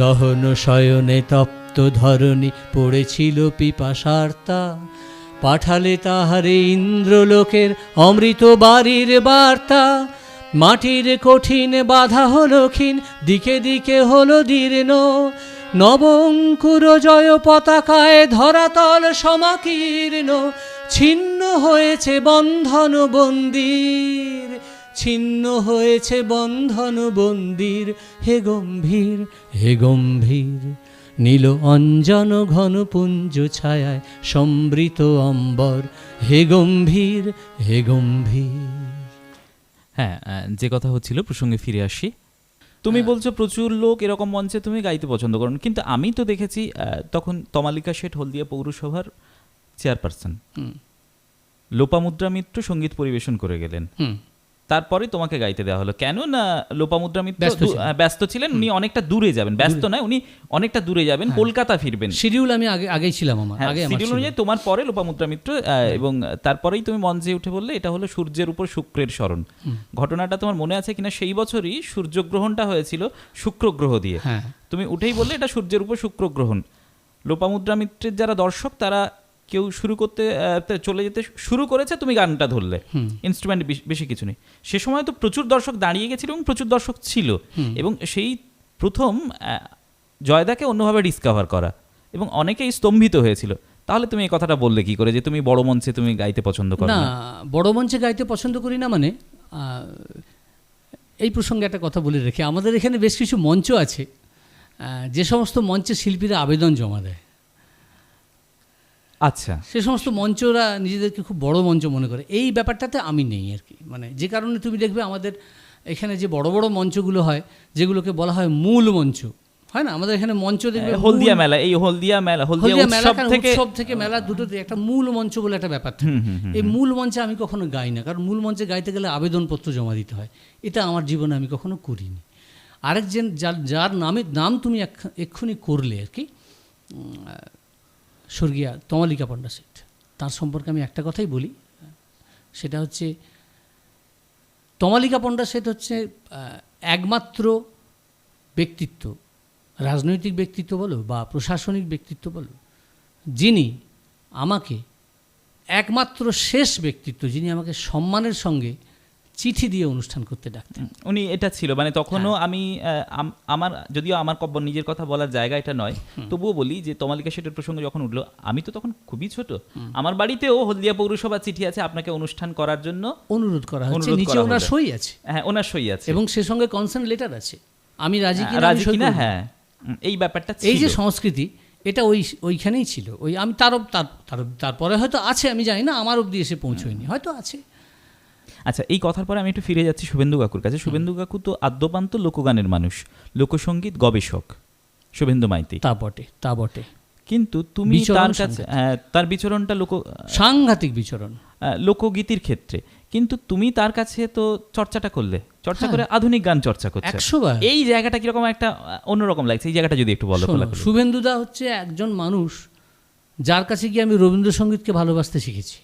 দহন শয়নে তপ্ত ধরণী পড়েছিল পিপাসার্তা, পাঠালে তাহারে ইন্দ্রলোকের অমৃত বাড়ির বার্তা। মাটির কঠিন বাধা হলো ক্ষীণ, দিকে দিকে হলো দীর্ণ, নবঙ্কুর জয় পতাকায় ধরাতল সমাকীর্ণ। ছিন্ন হয়েছে বন্ধন বন্দির, ছিন্ন হয়েছে বন্ধন বন্দির, হে গম্ভীর হে গম্ভীর। নীল অঞ্জন ঘন পুঞ্জ ছায়ায় সম্বৃত অম্বর, হে গম্ভীর হে গম্ভীর। হ্যাঁ, যে কথা হচ্ছিল প্রসঙ্গে ফিরে আসি। তুমি বলছো প্রচুর লোক এরকম মঞ্চে তুমি গাইতে পছন্দ করেন, কিন্তু আমি তো দেখেছি তখন তমালিকা শেঠ হলদিয়া পৌরসভার চেয়ারপারসন, লোপামুদ্রা মিত্র সঙ্গীত পরিবেশন করে গেলেন, তারপরে তোমাকে গাইতে দেওয়া হলো। কেন না লোপামুদ্রা মিত্র ব্যস্ত ছিলেন, উনি অনেকটা দূরে যাবেন, ব্যস্ত নয় উনি অনেকটা দূরে যাবেন, কলকাতা ফিরবেন। শিডিউল আমি আগেই ছিলাম, আমার শিডিউল অনুযায়ী তোমার পরে লোপামুদ্রা মিত্র, এবং তারপরেই তুমি মঞ্চে উঠে বললে এটা হলো সূর্যের উপর শুক্রের স্মরণ। ঘটনাটা তোমার মনে আছে কিনা? সেই বছরই সূর্যগ্রহণটা হয়েছিল শুক্র গ্রহ দিয়ে, তুমি উঠেই বললে এটা সূর্যের উপর শুক্র গ্রহণ। লোপামুদ্রা মিত্রের যারা দর্শক তারা কেউ শুরু করতে চলে যেতে শুরু করেছে, তুমি গানটা ধরলে, ইনস্ট্রুমেন্ট বেশি কিছু নেই। সে সময় তো প্রচুর দর্শক দাঁড়িয়ে গেছিল এবং প্রচুর দর্শক ছিল, এবং সেই প্রথম জয়দাকে অন্যভাবে ডিসকভার করা, এবং অনেকেই স্তম্ভিত হয়েছিল। তাহলে তুমি এই কথাটা বললে কি করে যে তুমি বড় মঞ্চে তুমি গাইতে পছন্দ করো না? বড় মঞ্চে গাইতে পছন্দ করি না মানে, এই প্রসঙ্গে একটা কথা বলে রেখে, আমাদের এখানে বেশ কিছু মঞ্চ আছে যে সমস্ত মঞ্চে শিল্পীরা আবেদন জমা দেয়। আচ্ছা, সে সমস্ত মঞ্চরা নিজেদেরকে খুব বড় মঞ্চ মনে করে, এই ব্যাপারটাতে আমি নেই আর কি। মানে যে কারণে তুমি দেখবে আমাদের এখানে যে বড় বড় মঞ্চগুলো হয়, যেগুলোকে বলা হয় মূল মঞ্চ, হয় না? আমাদের এখানে মঞ্চ দেখবে হলদিয়া মেলা, এই হলদিয়া মেলা, হলদিয়া উৎসব থেকে মেলা, দুটোতে একটা মূল মঞ্চ বলে একটা ব্যাপার থাকে। এই মূল মঞ্চে আমি কখনো গাই না, কারণ মূল মঞ্চে গাইতে গেলে আবেদনপত্র জমা দিতে হয়, এটা আমার জীবনে আমি কখনো করিনি। আরেকজন যার নাম তুমি এক্ষুনি করলে আর কি, স্বর্গীয়া তমালিকা পণ্ডা শেঠ, তার সম্পর্কে আমি একটা কথাই বলি, সেটা হচ্ছে তমালিকা পণ্ডা শেঠ হচ্ছে একমাত্র ব্যক্তিত্ব, রাজনৈতিক ব্যক্তিত্ব বলো বা প্রশাসনিক ব্যক্তিত্ব বলো, যিনি আমাকে একমাত্র শেষ ব্যক্তিত্ব যিনি আমাকে সম্মানের সঙ্গে চিঠি দিয়ে অনুষ্ঠান করতে ডাকতেন। উনি এটা ছিল মানে তখনও আমি আমার যদিও আমার নিজের কথা বলার জায়গা এটা নয়, তবুও বলি যে তমালিকা সেটের প্রসঙ্গ যখন উঠলো, আমি তো তখন খুবই ছোট, আমার বাড়িতেও হলদিয়া পৌরসভা চিঠি আছে আপনাকে অনুষ্ঠান করার জন্য অনুরোধ করা হচ্ছে, নিচে ওনার সই আছে। হ্যাঁ, ওনার সই আছে এবং সে সঙ্গে কনসেন্ট লেটার আছে, আমি রাজি কিনা। হ্যাঁ, এই ব্যাপারটা এই যে সংস্কৃতি, এটা ওইখানেই ছিল। ওই আমি তারপরে হয়তো আছে, আমি জানি না, আমার অবধি এসে পৌঁছয়নি, হয়তো আছে। আচ্ছা, এই কথার পরে আমি একটু ফিরে যাচ্ছি শুভেন্দু কাকুর কাছে। শুভেন্দু কাকু তো আদ্যপান্ত লোকগানের মানুষ, লোকসঙ্গীত গবেষক শুভেন্দু মাইতি। তা বটে। কিন্তু তুমি তার কাছে তার বিচরণটা সাংঘাতিক বিচরণ লোকগীতির ক্ষেত্রে, কিন্তু তুমি তার কাছে তো চর্চা করে আধুনিক গান চর্চা করছো 100 বার। এই জায়গাটা কিরকম একটা অন্যরকম লাগছে, এই জায়গাটা যদি একটু বলো। শুভেন্দুদা হচ্ছে একজন মানুষ যার কাছে গিয়ে আমি রবীন্দ্রসঙ্গীতকে ভালোবাসতে শিখেছি।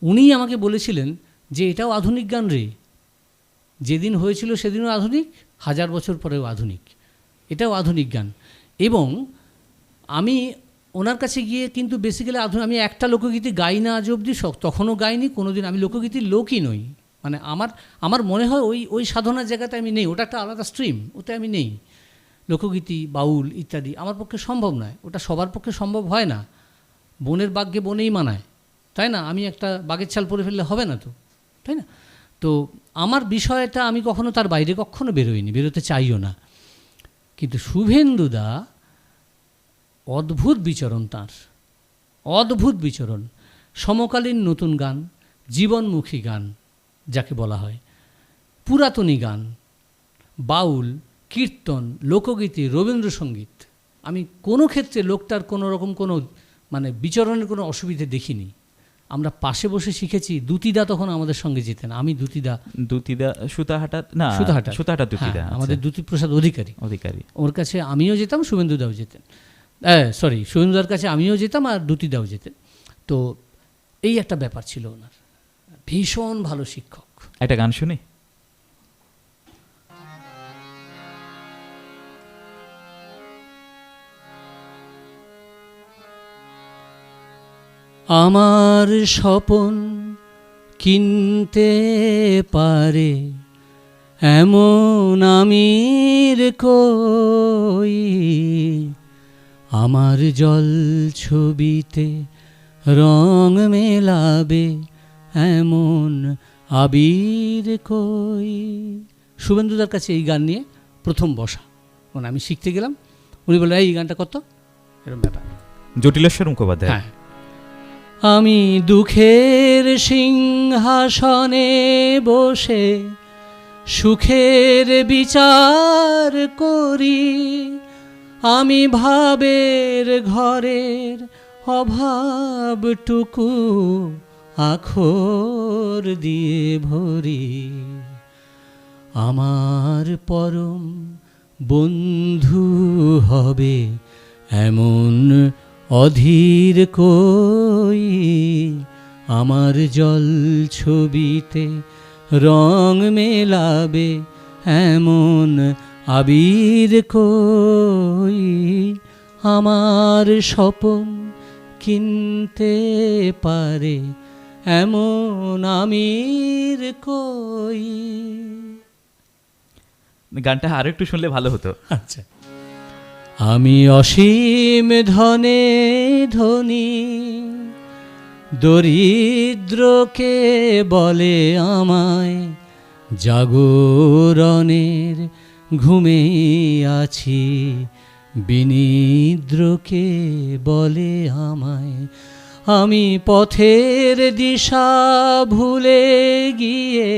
উনিই আমাকে বলেছিলেন যে এটাও আধুনিক গান রে, যেদিন হয়েছিল সেদিনও আধুনিক, 1000 বছর পরেও আধুনিক, এটাও আধুনিক গান। এবং আমি ওনার কাছে গিয়ে কিন্তু বেসিক্যালি আমি একটা লোকগীতি গাই না আজ অবধি, তখনও গাইনি কোনোদিন। আমি লোকগীতির লোকই নই, মানে আমার মনে হয় ওই সাধনার জায়গাতে আমি নেই, ওটা একটা আলাদা স্ট্রিম, ওতে আমি নেই। লোকগীতি, বাউল ইত্যাদি আমার পক্ষে সম্ভব নয়, ওটা সবার পক্ষে সম্ভব হয় না। বনের বাঘকে বনেই মানায়, তাই না? আমি একটা বাঘের ছাল পরে ফেললে হবে না তো, তাই না? তো আমার বিষয়টা আমি কখনো তার বাইরে কখনো বেরোইনি, বেরোতে চাইও না। কিন্তু শুভেন্দুদা অদ্ভুত বিচরণ, তার অদ্ভুত বিচরণ। সমকালীন নতুন গান, জীবনমুখী গান যাকে বলা হয়, পুরাতনী গান, বাউল, কীর্তন, লোকগীতি, রবীন্দ্রসঙ্গীত, আমি কোনো ক্ষেত্রে লোকটার কোনো রকম কোনো মানে বিচরণের কোনো অসুবিধে দেখিনি। আমরা পাশে বসে শিখেছি। দুতিদা তখন আমাদের সঙ্গে যেতেন, আমি দুতিদা সুতাহাটা, আমাদের দ্যুতিপ্রসাদ অধিকারী, ওর কাছে আমিও যেতাম, শুভেন্দুদাও যেতেন, শুভেন্দুদার কাছে আমিও যেতাম আর দুতিদাও যেতেন। তো এই একটা ব্যাপার ছিল ওনার, ভীষণ ভালো শিক্ষক। একটা গান শুনি। আমার স্বপন কিনতে পারে এমন আমির কই, আমার জল ছবিতে রং মেলাবে এমন আবির কই। শুভেন্দুদার কাছে এই গান নিয়ে প্রথম বসা, মানে আমি শিখতে গেলাম, উনি বললেন এই গানটা কত, এরকম ব্যাপার। জটিলেশ্বর মুখোপাধ্যায়। হ্যাঁ, আমি দুঃখের সিংহাসনে বসে সুখের বিচার করি, আমি ভাবের ঘরের অভাবটুকু আখর দিয়ে ভরি, আমার পরম বন্ধু হবে এমন অধীর কই, আমার জল ছবিতে রং মেলাবে এমন আবির কই, আমার স্বপন কিনতে পারে এমন আমির কই। গানটা আরো একটু শুনলে ভালো হতো। আচ্ছা, আমি অসীম ধনে ধনী, দরিদ্রকে বলে আমায় জাগরণের ঘুমে আছি, বিনিদ্রকে বলে আমায় আমি পথের দিশা ভুলে গিয়ে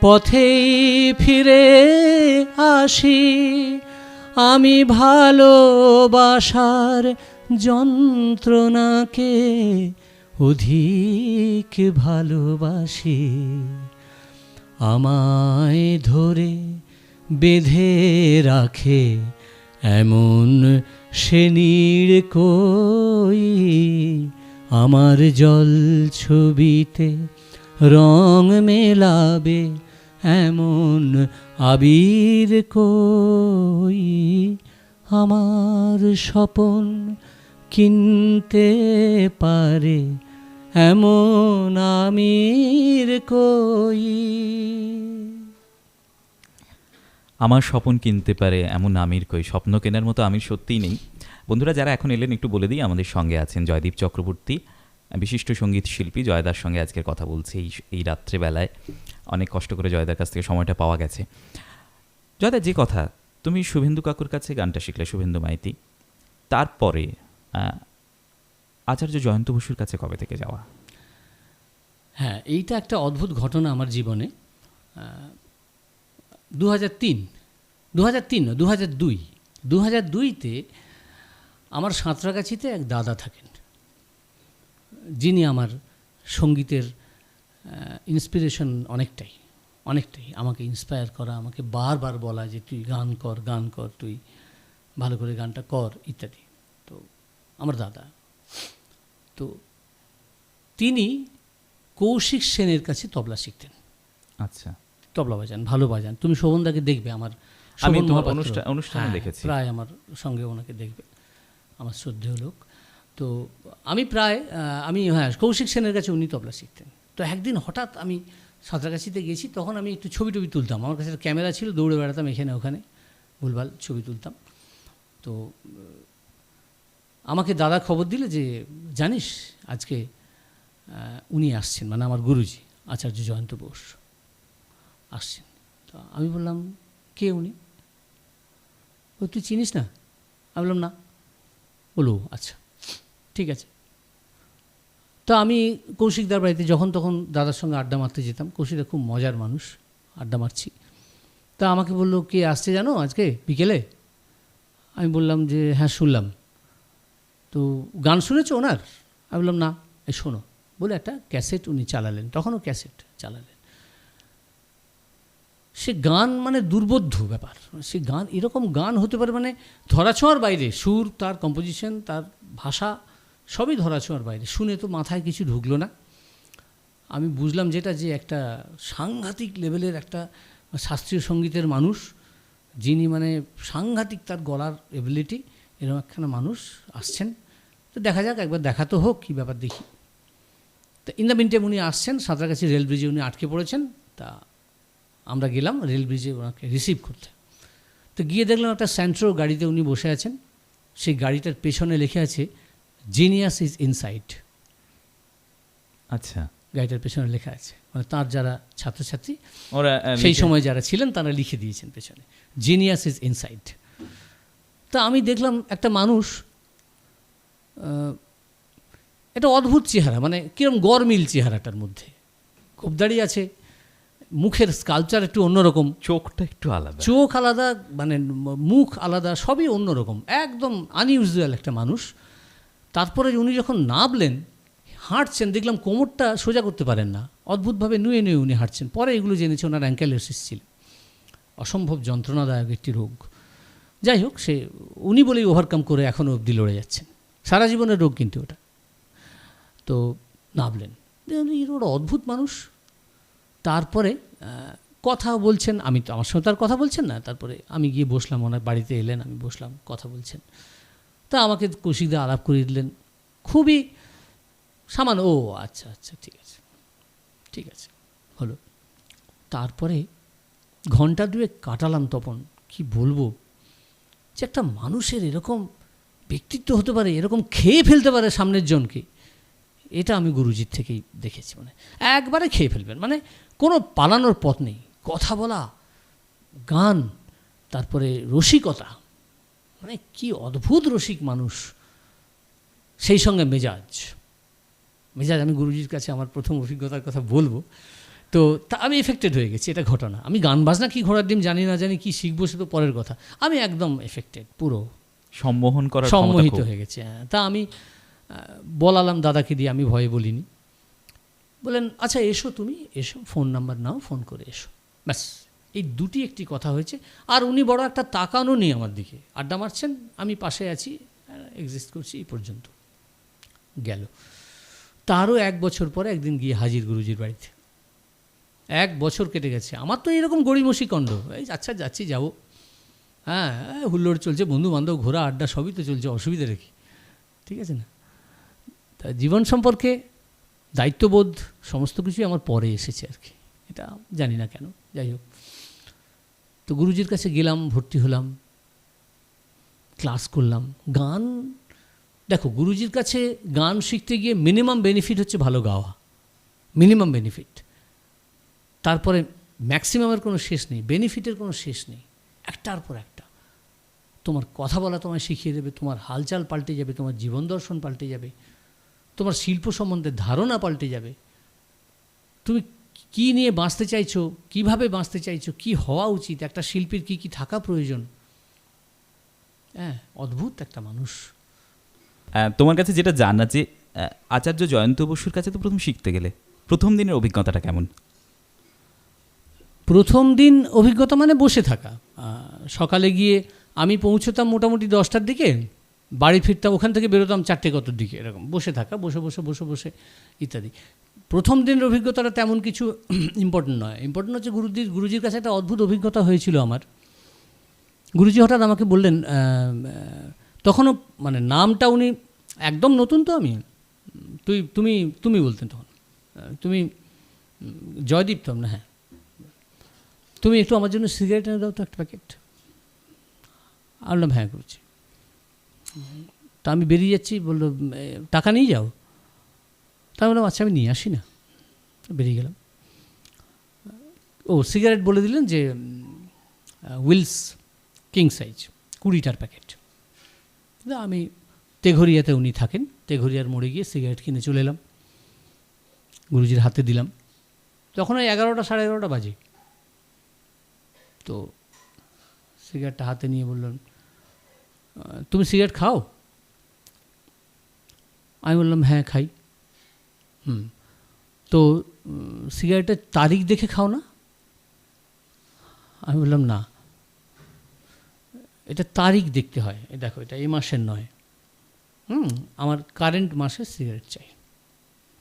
পথেই ফিরে আসি, আমি ভালোবাসার যন্ত্রণাকে অধিক ভালোবাসি, আমায় ধরে বেঁধে রাখে এমন সে নীড় কই, আমার জল ছবিতে রং মেলাবে এমন আবির কই, আমার স্বপন কিনতে পারে এমন আমির কই। আমার স্বপন কিনতে পারে এমন আমির কই, স্বপ্ন কেনার মতো আমির সত্যিই নেই। বন্ধুরা যারা এখন এলেন একটু বলে দিই, আমাদের সঙ্গে আছেন জয়দীপ চক্রবর্তী, বিশিষ্ট সঙ্গীত শিল্পী। জয়দার সঙ্গে আজকের কথা বলছি এই রাত্রেবেলায়। অনেক কষ্ট করে জয়দার কাছ থেকে সময়টা পাওয়া গেছে। জয়দা, যে কথা, তুমি শুভেন্দু কাকুর কাছে গানটা শিখলে, শুভেন্দু মাইতি, তারপরে আচার্য জয়ন্ত বসুর কাছে কবে থেকে যাওয়া? হ্যাঁ, এইটা একটা অদ্ভুত ঘটনা আমার জীবনে। 2002-তে আমার সাঁতরাগাছিতে এক দাদা থাকেন, যিনি আমার সঙ্গীতের ইন্সপিরেশন অনেকটাই আমাকে ইন্সপায়ার করা, আমাকে বারবার বলা যে তুই গান কর, তুই ভালো করে গানটা কর ইত্যাদি। তো আমার দাদা, তো তিনি কৌশিক সেনের কাছে তবলা শিখতেন। আচ্ছা, তবলা বাজান, ভালো বাজান। তুমি শোভনদাকে দেখবে, আমার আমি শোভন তোমার মহাপাত্র, অনুষ্ঠানে হ্যাঁ, দেখেছি। প্রায় আমার সঙ্গে ওনাকে দেখবে, আমার শ্রদ্ধেয় লোক। তো আমি প্রায় কৌশিক সেনের কাছে উনি তবলা শিখতেন। তো একদিন হঠাৎ আমি সাঁতরাগাছিতে গেছি, তখন আমি একটু ছবি তুলতাম, আমার কাছে একটা ক্যামেরা ছিল, দৌড়ে বেড়াতাম এখানে ওখানে, ভুলভাল ছবি তুলতাম। তো আমাকে দাদা খবর দিলে যে জানিস আজকে উনি আসছেন, মানে আমার গুরুজি আচার্য জয়ন্ত বোস আসছেন। তো আমি বললাম, কে উনি? ও, তুই চিনিস না? আমি বললাম না। বলো, আচ্ছা ঠিক আছে। তো আমি কৌশিকদার বাড়িতে যখন তখন দাদার সঙ্গে আড্ডা মারতে যেতাম। কৌশিকদা খুব মজার মানুষ, আড্ডা মারছি। তা আমাকে বললো, কে আসছে জানো আজকে বিকেলে? আমি বললাম যে হ্যাঁ শুনলাম। তো গান শুনেছো ওনার? আমি বললাম না। এই শোনো বলে একটা ক্যাসেট উনি চালালেন, তখনও ক্যাসেট চালালেন। সে গান মানে দুর্বোধ্য ব্যাপার। সে গান, এরকম গান হতে পারে মানে ধরাছোঁয়ার বাইরে, সুর, তার কম্পোজিশন, তার ভাষা সবই ধরাছোঁয়ার বাইরে। শুনে তো মাথায় কিছু ঢুকলো না। আমি বুঝলাম যেটা, যে একটা সাংঘাতিক লেভেলের একটা শাস্ত্রীয় সঙ্গীতের মানুষ, যিনি মানে সাংঘাতিক তার গলার এবিলিটি, এরকম একখানা মানুষ আসছেন। তো দেখা যাক, একবার দেখা তো হোক, কী ব্যাপার দেখি। তো ইন দ্য মিনটাইম উনি আসছেন, সাঁতরাগাছি রেল ব্রিজে উনি আটকে পড়েছেন। তা আমরা গেলাম রেল ব্রিজে ওনাকে রিসিভ করতে। তো গিয়ে দেখলাম একটা স্যান্ট্রো গাড়িতে উনি বসে আছেন। সেই গাড়িটার পেছনে লেখা আছে জিনিয়াস ইজ ইনসাইড। আচ্ছা, গাড়িটার পেছনে লেখা আছে, মানে তার যারা ছাত্রছাত্রী ওরা সেই সময় যারা ছিলেন তারা লিখে দিয়েছেন পেছনে, জিনিয়াস ইজ ইনসাইড। তা আমি দেখলাম একটা মানুষ, একটা অদ্ভুত চেহারা, মানে কিরম গরমিল চেহারাটার মধ্যে, খুব দাঁড়িয়ে আছে, মুখের স্কালচার একটু অন্যরকম, চোখটা একটু আলাদা, চোখ আলাদা, মানে মুখ আলাদা, সবই অন্যরকম, একদম আনইউজুয়াল একটা মানুষ। তারপরে উনি যখন নামলেন, হাঁটছেন, দেখলাম কোমরটা সোজা করতে পারেন না, অদ্ভুতভাবে নুয়ে নুয়ে উনি হাঁটছেন। পরে এগুলো জেনেছে ওনার অ্যাঙ্কেলোসিস ছিল, অসম্ভব যন্ত্রণাদায়ক একটি রোগ। যাই হোক, সে উনি বলেই ওভারকাম করে এখনও অবধি লড়ে যাচ্ছেন, সারা জীবনের রোগ কিন্তু ওটা। তো নামলেন, ওরা অদ্ভুত মানুষ। তারপরে কথা বলছেন, আমি তো, আমার সঙ্গে তার কথা বলছেন না। তারপরে আমি গিয়ে বসলাম, ওনার বাড়িতে এলেন, আমি বসলাম, কথা বলছেন। তা আমাকে কৌশিকদা আলাপ করিয়ে দিলেন, খুবই সামান্য। ও আচ্ছা আচ্ছা, ঠিক আছে হলো। তারপরে ঘন্টা দুয়েক কাটালাম। তখন কি বলবো, যে একটা মানুষের এরকম ব্যক্তিত্ব হতে পারে, এরকম খেয়ে ফেলতে পারে সামনের জনকে, এটা আমি গুরুজির থেকেই দেখেছি। মানে একবারে খেয়ে ফেলবেন, মানে কোনো পালানোর পথ নেই, কথা বলা, গান, তারপরে রসিকতা, মানে কি অদ্ভুত রসিক মানুষ, সেই সঙ্গে মেজাজ। আমি গুরুজির কাছে আমার প্রথম অভিজ্ঞতার কথা বলবো। তো তা আমি এফেক্টেড হয়ে গেছি, এটা ঘটনা। আমি গান বাজনা কি ঘোড়ার ডিম জানি না জানি, কি শিখবো সে তো পরের কথা, আমি একদম এফেক্টেড, পুরো সম্মোহিত হয়ে গেছি। হ্যাঁ, তা আমি বলালাম দাদাকে দিয়ে, আমি ভয়ে বলিনি। বলেন আচ্ছা এসো, তুমি এসো, ফোন নাম্বার নাও, ফোন করে এসো, ব্যাস। এই দুটি একটি কথা হয়েছে। আর উনি বড় একটা তাকানো নেই আমার দিকে, আড্ডা মারছেন, আমি পাশে আছি, এক্সিস্ট করছি, এই পর্যন্ত গেল। তারও 1 বছর পরে একদিন গিয়ে হাজির গুরুজির বাড়িতে। 1 বছর কেটে গেছে। আমার তো এরকম গড়িমসি কণ্ড, এই আচ্ছা যাচ্ছি, যাবো, হ্যাঁ হুল্লোড় চলছে, বন্ধু বান্ধব, ঘোরা, আড্ডা সবই তো চলছে, অসুবিধা রেখে, ঠিক আছে না। তা জীবন সম্পর্কে দায়িত্ববোধ সমস্ত কিছুই আমার পরে এসেছে আর কি, এটা জানি না কেন, যাই হোক। তো গুরুজির কাছে গেলাম, ভর্তি হলাম, ক্লাস করলাম। গান, দেখো গুরুজির কাছে গান শিখতে গিয়ে মিনিমাম বেনিফিট হচ্ছে ভালো গাওয়া, মিনিমাম বেনিফিট। তারপরে ম্যাক্সিমামের কোনো শেষ নেই, বেনিফিটের কোনো শেষ নেই, একটার পর একটা। তোমার কথা বলা তোমায় শিখিয়ে দেবে, তোমার হালচাল পাল্টে যাবে, তোমার জীবন দর্শন পাল্টে যাবে, তোমার শিল্প সম্বন্ধে ধারণা পাল্টে যাবে, তুমি কী নিয়ে বাঁচতে চাইছো, কিভাবে বাঁচতে চাইছো, কি হওয়া উচিত, একটা শিল্পীর কি কি থাকা প্রয়োজন। হ্যাঁ, অদ্ভুত একটা মানুষ। তোমার কাছে যেটা জানা, যে আচার্য জয়ন্ত বসুর কাছে তো প্রথম শিখতে গেলে প্রথম দিনের অভিজ্ঞতাটা কেমন? প্রথম দিন অভিজ্ঞতা মানে বসে থাকা। সকালে গিয়ে আমি পৌঁছতাম মোটামুটি 10টার দিকে, বাড়ি ফিরতাম, ওখান থেকে বেরোতাম 4টে কতর দিকে, এরকম বসে থাকা, বসে বসে বসে বসে ইত্যাদি। প্রথম দিনের অভিজ্ঞতাটা তেমন কিছু ইম্পর্টেন্ট নয়, ইম্পর্টেন্ট হচ্ছে গুরুজির কাছে একটা অদ্ভুত অভিজ্ঞতা হয়েছিল আমার। গুরুজি হঠাৎ আমাকে বললেন, তখনও মানে নামটা উনি একদম নতুন, তো আমি তুমি বলতেন তখন, তুমি জয়দীপ তো না, হ্যাঁ, তুমি একটু আমার জন্য সিগারেট এনে দাও তো একটা প্যাকেট। আমি বললাম হ্যাঁ গুরুজি। তা আমি বেরিয়ে যাচ্ছি, বললো টাকা নিয়ে যাও। তা বললাম আচ্ছা আমি নিয়ে আসি না, বেরিয়ে গেলাম। ও সিগারেট বলে দিলেন যে উইলস কিং সাইজ 20টার প্যাকেট। আমি তেঘরিয়াতে উনি থাকেন, তেঘরিয়ার মোড়ে গিয়ে সিগারেট কিনে চলে এলাম, গুরুজির হাতে দিলাম। তখন ওই 11টা 11:30 বাজে। তো সিগারেটটা হাতে নিয়ে বললেন, তুমি সিগারেট খাও? আমি বললাম হ্যাঁ খাই। তো সিগারেটের তারিখ দেখে খাও না? আমি বললাম না, এটা তারিখ দেখতে হয়, দেখো এটা এই মাসের নয়, আমার কারেন্ট মাসের সিগারেট চাই,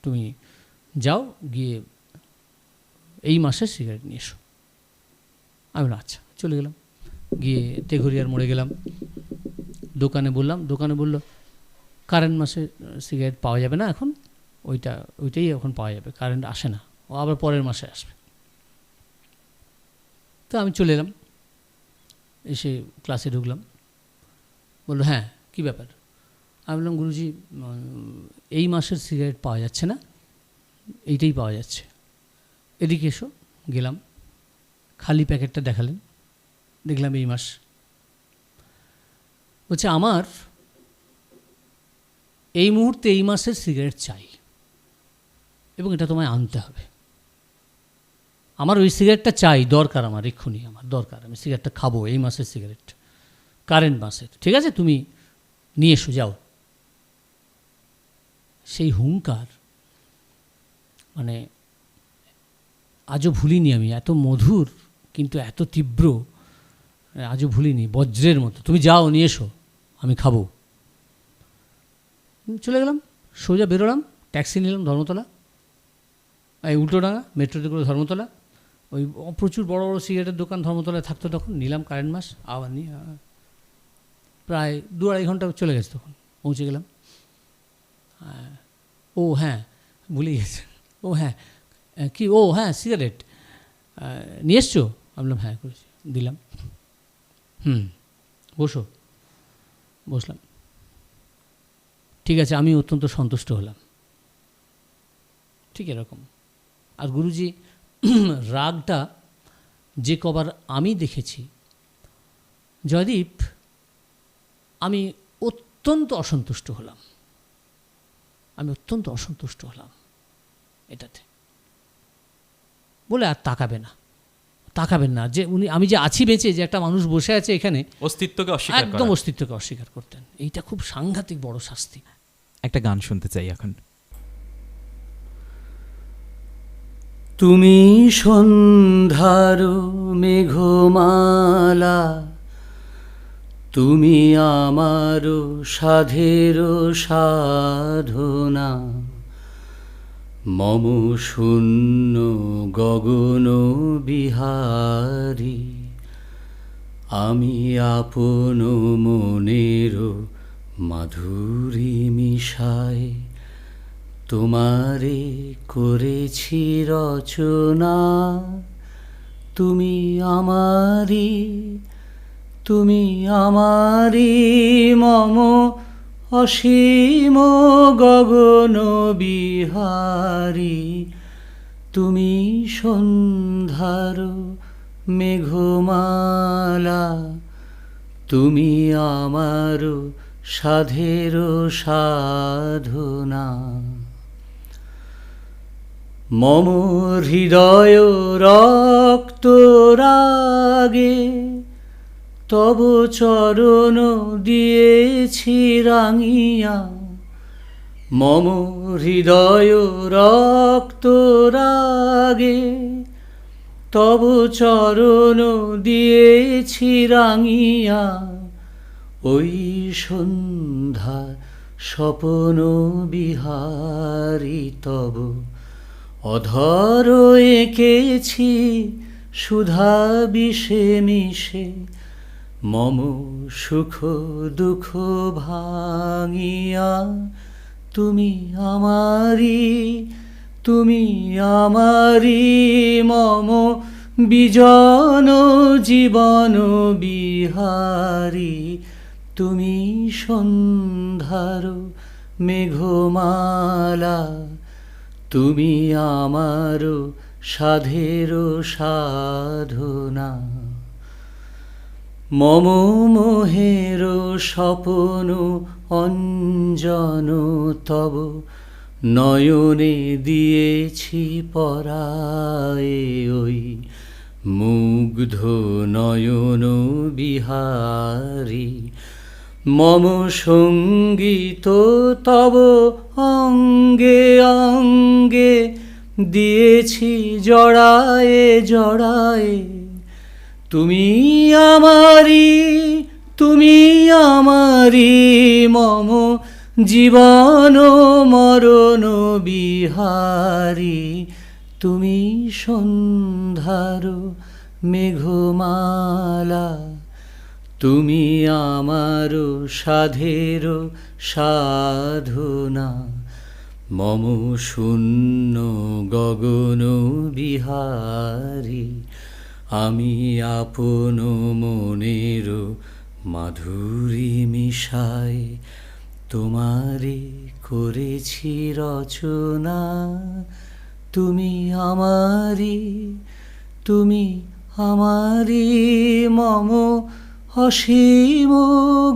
তুমি যাও গিয়ে এই মাসের সিগারেট নিয়ে এসো। আমি বললাম আচ্ছা, চলে গেলাম, গিয়ে তেঘরিয়ার মোড়ে গেলাম, দোকানে বললাম, দোকানে বলল কারেন্ট মাসে সিগারেট পাওয়া যাবে না এখন, ওইটাই এখন পাওয়া যাবে, কারেন্ট আসে না, ও আবার পরের মাসে আসবে। তো আমি চলে এলাম, এসে ক্লাসে ঢুকলাম। বললো হ্যাঁ কী ব্যাপার? আমি বললাম গুরুজি এই মাসের সিগারেট পাওয়া যাচ্ছে না, এইটাই পাওয়া যাচ্ছে, এদিকে এসো। গেলাম, খালি প্যাকেটটা দেখালেন, দেখলাম এই মাস। বলছে আমার এই মুহূর্তে এই মাসের সিগারেট চাই এবং এটা তোমায় আনতে হবে, আমার ওই সিগারেটটা চাই, দরকার আমার, এক্ষুনি আমার দরকার, আমি সিগারেটটা খাবো, এই মাসের সিগারেট, কারেন্ট মাসের, ঠিক আছে তুমি নিয়ে এসো যাও। সেই হুঙ্কার মানে আজও ভুলিনি আমি, এত মধুর কিন্তু এত তীব্র, আজও ভুলিনি, বজ্রের মতো। তুমি যাও নিয়ে এসো, আমি খাবো। চলে গেলাম, সোজা বেরোলাম, ট্যাক্সি নিলাম ধর্মতলা, এই উল্টোডাঙা মেট্রোতে করে ধর্মতলা, ওই প্রচুর বড় বড় সিগারেটের দোকান ধর্মতলায় থাকতো তখন, নিলাম কারেন্ট মাস, আবার নিয়ে প্রায় 2-2.5 ঘন্টা চলে গেছে, তখন পৌঁছে গেলাম। ও হ্যাঁ ভুলে গেছে, ও হ্যাঁ কি, ও হ্যাঁ সিগারেট নিয়ে এসছো? আমি বললাম হ্যাঁ করেছি, দিলাম। বসো, বসলাম। ঠিক আছে, আমি অত্যন্ত সন্তুষ্ট হলাম, ঠিক এরকম। আর গুরুজি রাগটা যে কবার আমি দেখেছি, জয়দীপ আমি অত্যন্ত অসন্তুষ্ট হলাম, আমি অত্যন্ত অসন্তুষ্ট হলাম এটাতে, বলে আর তাকাবেন না যে উনি, আমি যে আছি বেঁচে, যে একটা মানুষ বসে আছে এখানে, অস্তিত্বকে অস্বীকার একদম অস্তিত্বকে অস্বীকার করতেন। এইটা খুব সাংঘাতিক বড় শাস্তি। একটা গান শুনতে চাই এখন। তুমি সন্ধ্যার মেঘমালা, তুমি আমার সাধের সাধনা, মম শূন্য গগন বিহারী, আমি আপন মনের মাধুরী মিশায় তোমারে করেছি রচনা, তুমি আমারি, তুমি আমারি মম অসীম গগন বিহারী, তুমি সন্ধ্যার মেঘমালা, তুমি আমার সাধের সাধনা। মম হৃদয় রক্ত রাগে তব চরণ দিয়েছি রাঙিয়া, মম হৃদয় রক্ত রাগে তব চরণ দিয়েছি রাঙিয়া, ওই সন্ধ্যা স্বপন বিহারী তব অধর এঁকেছি সুধা বিষে মিশে, মম সুখ দুঃখ ভাঙিয়া, তুমি আমারি, তুমি আমারি মম বিজন জীবন বিহারী, তুমি সন্ধ্যার মেঘমালা, তুমি আমার সাধের সাধনা। মম মোহের স্বপন অঞ্জন তব নয়নে দিয়েছি পরায়ে, ওই মুগ্ধ নয়ন বিহারী, মম সঙ্গীত তব অঙ্গে অঙ্গে দিয়েছি জড়ায়ে জড়ায়ে, তুমি আমারি, তুমি আমারি মম জীবন মরণ বিহারী, তুমি সন্ধ্যার মেঘমালা, তুমি আমার সাধের সাধনা। মম শূন্য গগন বিহারী, আমি আপন মনের মাধুরী মিশায় তোমারে করেছি রচনা, তুমি আমারি, তুমি আমারি মম অসীম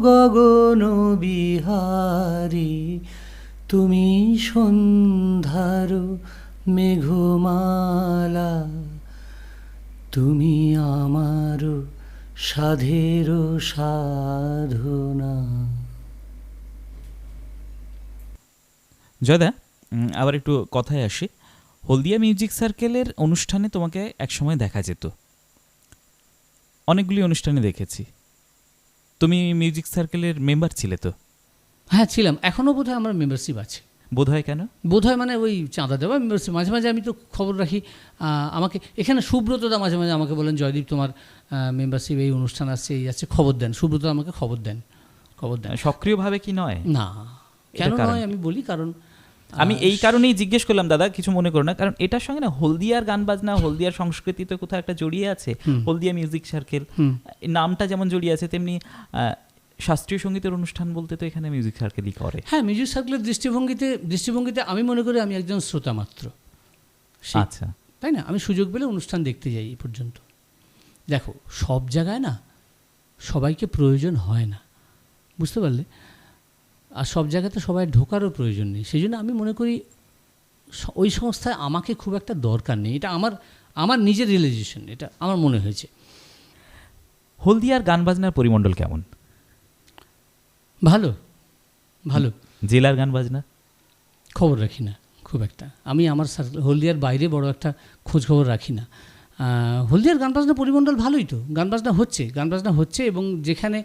গগন বিহারী, তুমি সন্ধ্যার মেঘমালা, তুমি আমার সাধের সাধনা। জয়দা, আবার একটু কথায় আসি। হলদিয়া মিউজিক সার্কেলের অনুষ্ঠানে তোমাকে একসময় দেখা যেত, অনেকগুলি অনুষ্ঠানে দেখেছি। তুমি মিউজিক সার্কেলের মেম্বার ছিলে তো? হ্যাঁ ছিলাম, এখনও বোধহয় আমার মেম্বারশিপ আছে। বোধহয় কেন? বোধহয় মানে ওই চাঁদা দেওয়া মেম্বারশিপ। মাঝে মাঝে আমি তো খবর রাখি, আমাকে এখানে সুব্রতদা মাঝে মাঝে আমাকে বলেন, জয়দীপ তোমার মেম্বারশিপ এই অনুষ্ঠান আসছে, এই আসছে, খবর দেন। সুব্রত আমাকে খবর দেন। সক্রিয়ভাবে কি নয়? না, কেন নয় আমি বলি, কারণ আমি এই কারণেই জিজ্ঞেস করলাম দাদা, কিছু মনে করো না, কারণ এটার সঙ্গে না হলদিয়ার গান বাজনা, হলদিয়ার সংস্কৃতি তো কোথাও একটা জড়িয়ে আছে। হলদিয়া মিউজিক সার্কেল নামটা যেমন জড়িয়ে আছে, তেমনি শাস্ত্রীয় সঙ্গীতের অনুষ্ঠান বলতে তো এখানে মিউজিক সার্কেলই করে। হ্যাঁ, মিউজিক সার্কেলের দৃষ্টিভঙ্গিতে আমি মনে করি আমি একজন শ্রোতা মাত্র। আচ্ছা, তাই না? আমি সুযোগ পেলে অনুষ্ঠান দেখতে যাই এই পর্যন্ত। দেখো, সব জায়গায় না সবাইকে প্রয়োজন হয় না, বুঝতে পারলে? আর সব জায়গাতে সবাই ঢোকারও প্রয়োজন নেই। সেই জন্য আমি মনে করি ওই সংস্থায় আমাকে খুব একটা দরকার নেই। এটা আমার নিজের রিয়েলাইজেশন, এটা আমার মনে হয়েছে। হলদিয়ার গান বাজনার পরিমণ্ডল কেমন? ভালো ভালো। জেলার গান বাজনা খবর রাখি না খুব একটা। আমি আমার হলদিয়ার বাইরে বড় একটা খোঁজ খবর রাখি না। হলদিয়ার গান বাজনা পরিমণ্ডল ভালোই তো, গান বাজনা হচ্ছে এবং যেখানে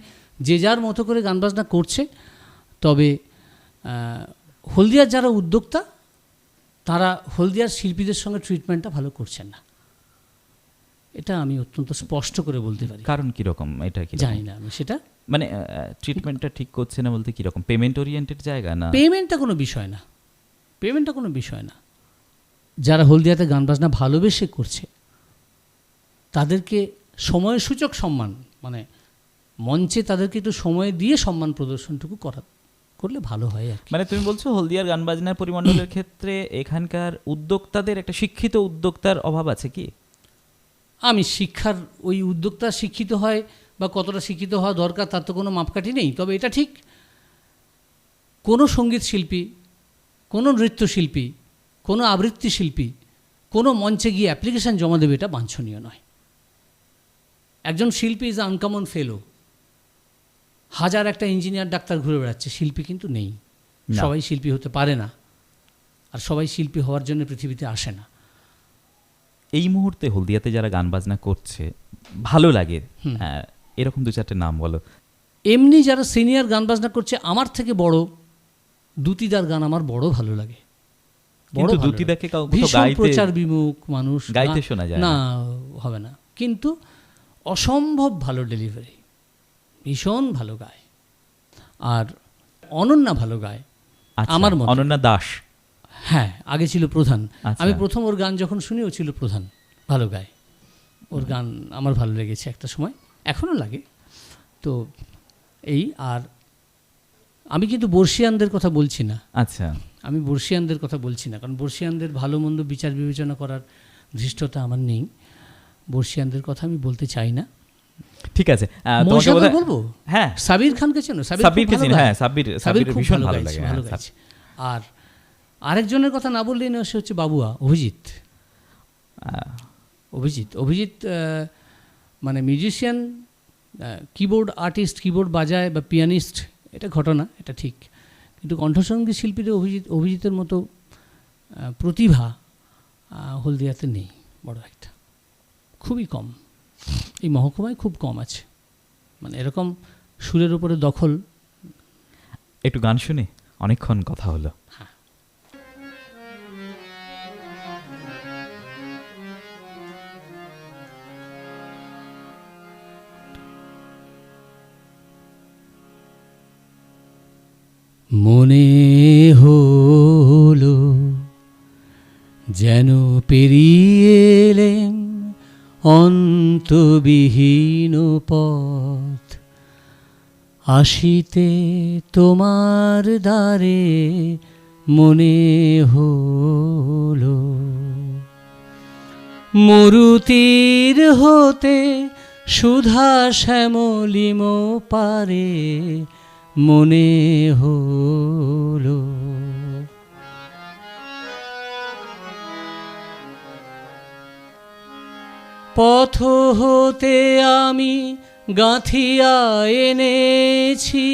যে যার মতো করে গান বাজনা করছে। তবে হলদিয়ার যারা উদ্যোক্তা তারা হলদিয়ার শিল্পীদের সঙ্গে ট্রিটমেন্টটা ভালো করছেন না, এটা আমি অত্যন্ত স্পষ্ট করে বলতে পারি। কারণ কীরকম এটা কি জানি না আমি সেটা, মানে ট্রিটমেন্টটা ঠিক করছে না বলতে কীরকম? পেমেন্ট ওরিয়েন্টেড জায়গা না? পেমেন্টটা কোনো বিষয় না, পেমেন্টটা কোনো বিষয় না। যারা হলদিয়াতে গান বাজনা ভালোবেসে করছে তাদেরকে সময়সূচক সম্মান, মানে মঞ্চে তাদেরকে একটু সময় দিয়ে সম্মান প্রদর্শনটুকু করলে ভালো হয় আর কি। মানে তুমি বলছো হলদিয়ার গান বাজনার পরিমণ্ডলের ক্ষেত্রে এখানকার উদ্যোক্তাদের, একটা শিক্ষিত উদ্যোক্তার অভাব আছে কি? আমি শিক্ষার, ওই উদ্যোক্তা শিক্ষিত হয় বা কতটা শিক্ষিত হওয়া দরকার তার তো কোনো মাপকাঠি নেই। তবে এটা ঠিক, কোনো সঙ্গীত শিল্পী, কোনো নৃত্যশিল্পী, কোনো আবৃত্তি শিল্পী কোনো মঞ্চে গিয়ে অ্যাপ্লিকেশান জমা দেবে এটা বাঞ্ছনীয় নয়। একজন শিল্পী ইজ আনকমন ফেলো। হাজার একটা ইঞ্জিনিয়ার ডাক্তার ঘুরে বেড়াচ্ছে, শিল্পী কিন্তু নেই। সবাই শিল্পী হতে পারে না, আর সবাই শিল্পী হওয়ার জন্য পৃথিবীতে আসে না। এই মুহূর্তে হলদিয়াতে যারা গান বাজনা করছে ভালো লাগে, এরকম 2-4টে নাম বলো। এমনি যারা সিনিয়র গান বাজনা করছে, আমার থেকে বড় দুতিদার গান আমার বড় ভালো লাগে। কিন্তু দুতিদাকে ভীষণ প্রচার বিমুখ মানুষ, গাইতে শোনা যায় না, হবে না, কিন্তু অসম্ভব ভালো ডেলিভারি, ভীষণ ভালো গায়। আর অনন্যা ভালো গায় আমার মনে। অনন্যা দাস, হ্যাঁ, আগে ছিল প্রধান। আমি প্রথম ওর গান যখন শুনি ও ছিল প্রধান, ভালো গায়। ওর গান আমার ভালো লেগেছে একটা সময়, এখনও লাগে। তো এই, আর আমি কিন্তু বর্ষিয়ানদের কথা বলছি না। আচ্ছা, আমি বর্ষিয়ানদের কথা বলছি না, কারণ বর্ষিয়ানদের ভালো মন্দ বিচার বিবেচনা করার ধৃষ্টতা আমার নেই। বর্ষিয়ানদের কথা আমি বলতে চাই না। ঠিক আছে, বলবো। হ্যাঁ, সাবির খানকে চেনো? সাবির ভীষণ ভালো লাগে, ভালো গাইছে। আর আরেকজনের কথা না বললেই না, সে হচ্ছে বাবুয়া, অভিজিৎ। অভিজিৎ মানে মিউজিশিয়ান, কিবোর্ড আর্টিস্ট, কিবোর্ড বাজায় বা পিয়ানিস্ট, এটা ঘটনা, এটা ঠিক। কিন্তু কণ্ঠসঙ্গীত শিল্পীদের অভিজিতের মতো প্রতিভা হলদিয়াতে নেই বড় একটা, খুবই কম। এই মহকুমায় খুব কম আছে, মানে এরকম সুরের উপরে দখল। একটু গান শুনে, অনেকক্ষণ কথা হলো। হ্যাঁ, মনে হলো যেন পেরিয়ে এলেম অন্তবিহীন পথ, আসিতে তোমার দ্বারে মনে হলো মরুতীর হতে সুধা শ্যামলিম পারে মনে হলো পথ হতে আমি গাঁথিয়া এনেছি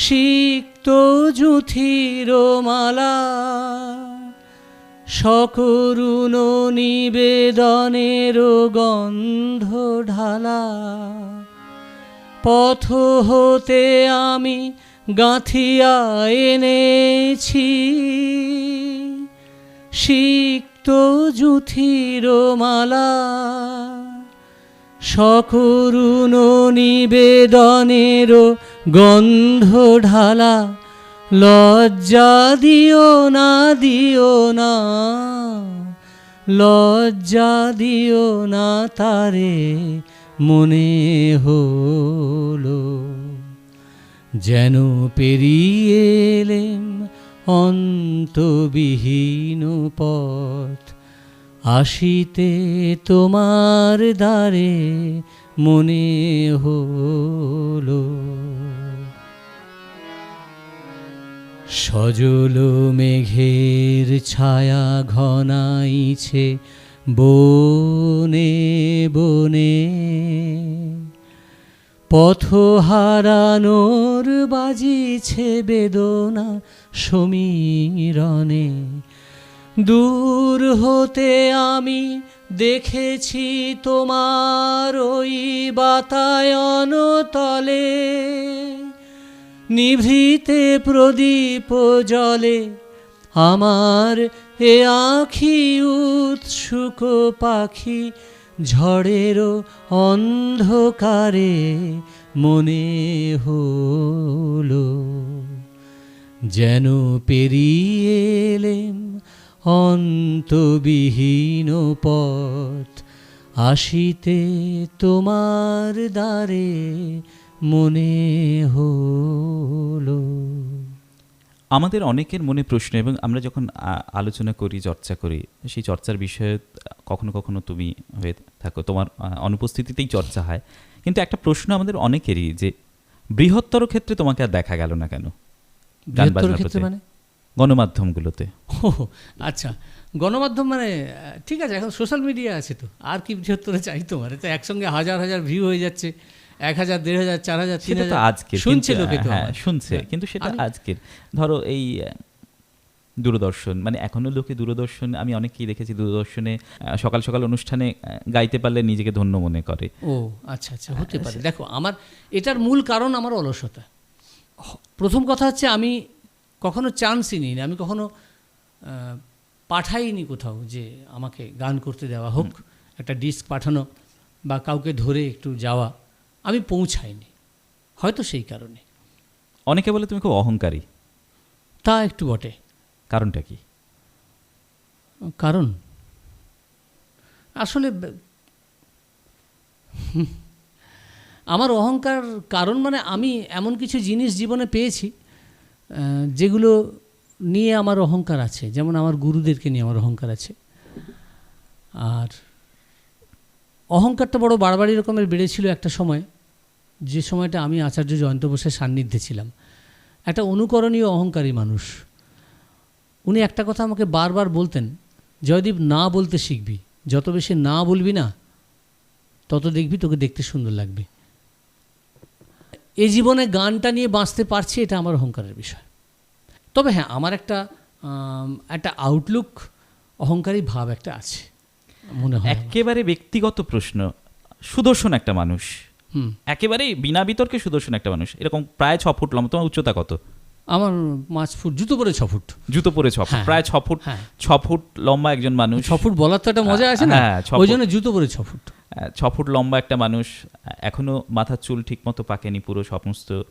সিক্ত জুথির মালা, সকরুণ নিবেদনের গন্ধ ঢালা। পথ হতে আমি গাঁথিয়া এনেছি সিক্ত জুথির মালা, সকরুণ নিবেদনের গন্ধ ঢালা। লজ্জা দিও না, দিও না, লজ্জা দিও না তারে মনে হলো যেন পেরিয়ে এলেম অন্তবিহীন পথ, আসিতে তোমার দ্বারে মনে হলো সজল মেঘের ছায়া ঘনাইছে বনে বনে, পথ হারানোর বাজিছে বেদনা সমীরণে। দূর হতে আমি দেখেছি তোমার ওই বাতায়ন তলে, নিভৃতে প্রদীপ জলে আমার এ আঁখি উৎসুক পাখি, ঝড়ের অন্ধকারে মনে হলো যেন পেরিয়ে এলেম অন্তবিহীন পথ, আসিতে তোমার দ্বারে মনে হলো। আমাদের অনেকের মনে প্রশ্ন, এবং আমরা যখন আলোচনা করি, চর্চা করি, সেই চর্চার বিষয়ে কখনো কখনো তুমি হয়ে থাকো, তোমার অনুপস্থিতিতেই চর্চা হয়। কিন্তু একটা প্রশ্ন আমাদের অনেকেরই, যে বৃহত্তর ক্ষেত্রে তোমাকে আর দেখা গেল না কেন গান বৃহত্তর বাজনার ক্ষেত্রে প্রতি? মানে? গণমাধ্যমগুলোতে। ও আচ্ছা, গণমাধ্যম মানে ঠিক আছে, এখন সোশ্যাল মিডিয়া আছে তো, আর কি বৃহত্তরে চাই তোমার? তো একসঙ্গে হাজার হাজার ভিউ হয়ে যাচ্ছে, 1000, 1500, 4000, সেটা তো 3000 আজকের, শুনছে লোকে তো। হ্যাঁ আমার। শুনছে, হ্যাঁ। কিন্তু সেটা আমি- আজকের। ধরো এই দূরদর্শন, মানে এখনো লোকে দূরদর্শন, আমি অনেককেই দেখেছি দূরদর্শনে সকাল সকাল অনুষ্ঠানে গাইতে পারলে নিজেকে ধন্য মনে করে। ও আচ্ছা আচ্ছা, হতে পারে। দেখো, আমার এটার মূল কারণ আমার অলসতা। প্রথম কথা হচ্ছে, আমি কখনো চান্সই নিই না, আমি কখনো পাঠাইনি কোথাও যে আমাকে গান করতে দেওয়া হোক, একটা ডিস্ক পাঠানো বা কাউকে ধরে একটু যাওয়া, আমি পৌঁছাইনি, হয়তো সেই কারণে। অনেকে বলে তুমি খুব অহংকারী, তা একটু বটে। কারণটা কি? কারণ আসলে আমার অহংকার কারণ মানে, আমি এমন কিছু জিনিস জীবনে পেয়েছি যেগুলো নিয়ে আমার অহংকার আছে। যেমন আমার গুরুদেরকে নিয়ে আমার অহংকার আছে। আর অহংকারটা বড় বাড়াবাড়ি রকমের বেড়েছিল একটা সময়, যে সময়টা আমি আচার্য জয়ন্ত বোসের সান্নিধ্যে ছিলাম। একটা অনুকরণীয় অহংকারী মানুষ। উনি একটা কথা আমাকে বারবার বলতেন, জয়দীপ, না বলতে শিখবি, যত বেশি না বলবি না, তত দেখবি তোকে দেখতে সুন্দর লাগবে। এই জীবনে গানটা নিয়ে বাঁচতে পারছি, এটা আমার অহংকারের বিষয়। তবে হ্যাঁ, আমার একটা আউটলুক, অহংকারী ভাব একটা আছে মনে হয় আমার। একেবারে ব্যক্তিগত প্রশ্ন, সুদর্শন একটা মানুষ, হুম, একেবারেই বিনা বিতর্কে সুদর্শন একটা মানুষ, এরকম প্রায় 6 ফুট লম্বা, তোমার উচ্চতা কত? আমার 5 ফুট, জুতো পরে 6 ফুট। জুতো পরে 6 ফুট, হ্যাঁ, প্রায় 6 ফুট, হ্যাঁ। 6 ফুট লম্বা একজন মানুষ। 6 ফুট বলার তো একটা মজা আছে না, হ্যাঁ, 6 ওই ফুট। জন্য জুতো পরে 6 ফুট। 6 ফুট লম্বা একটা মানুষ, এখনো মাথার চুল ঠিকমতো পাকেনি, পুরো সমস্ত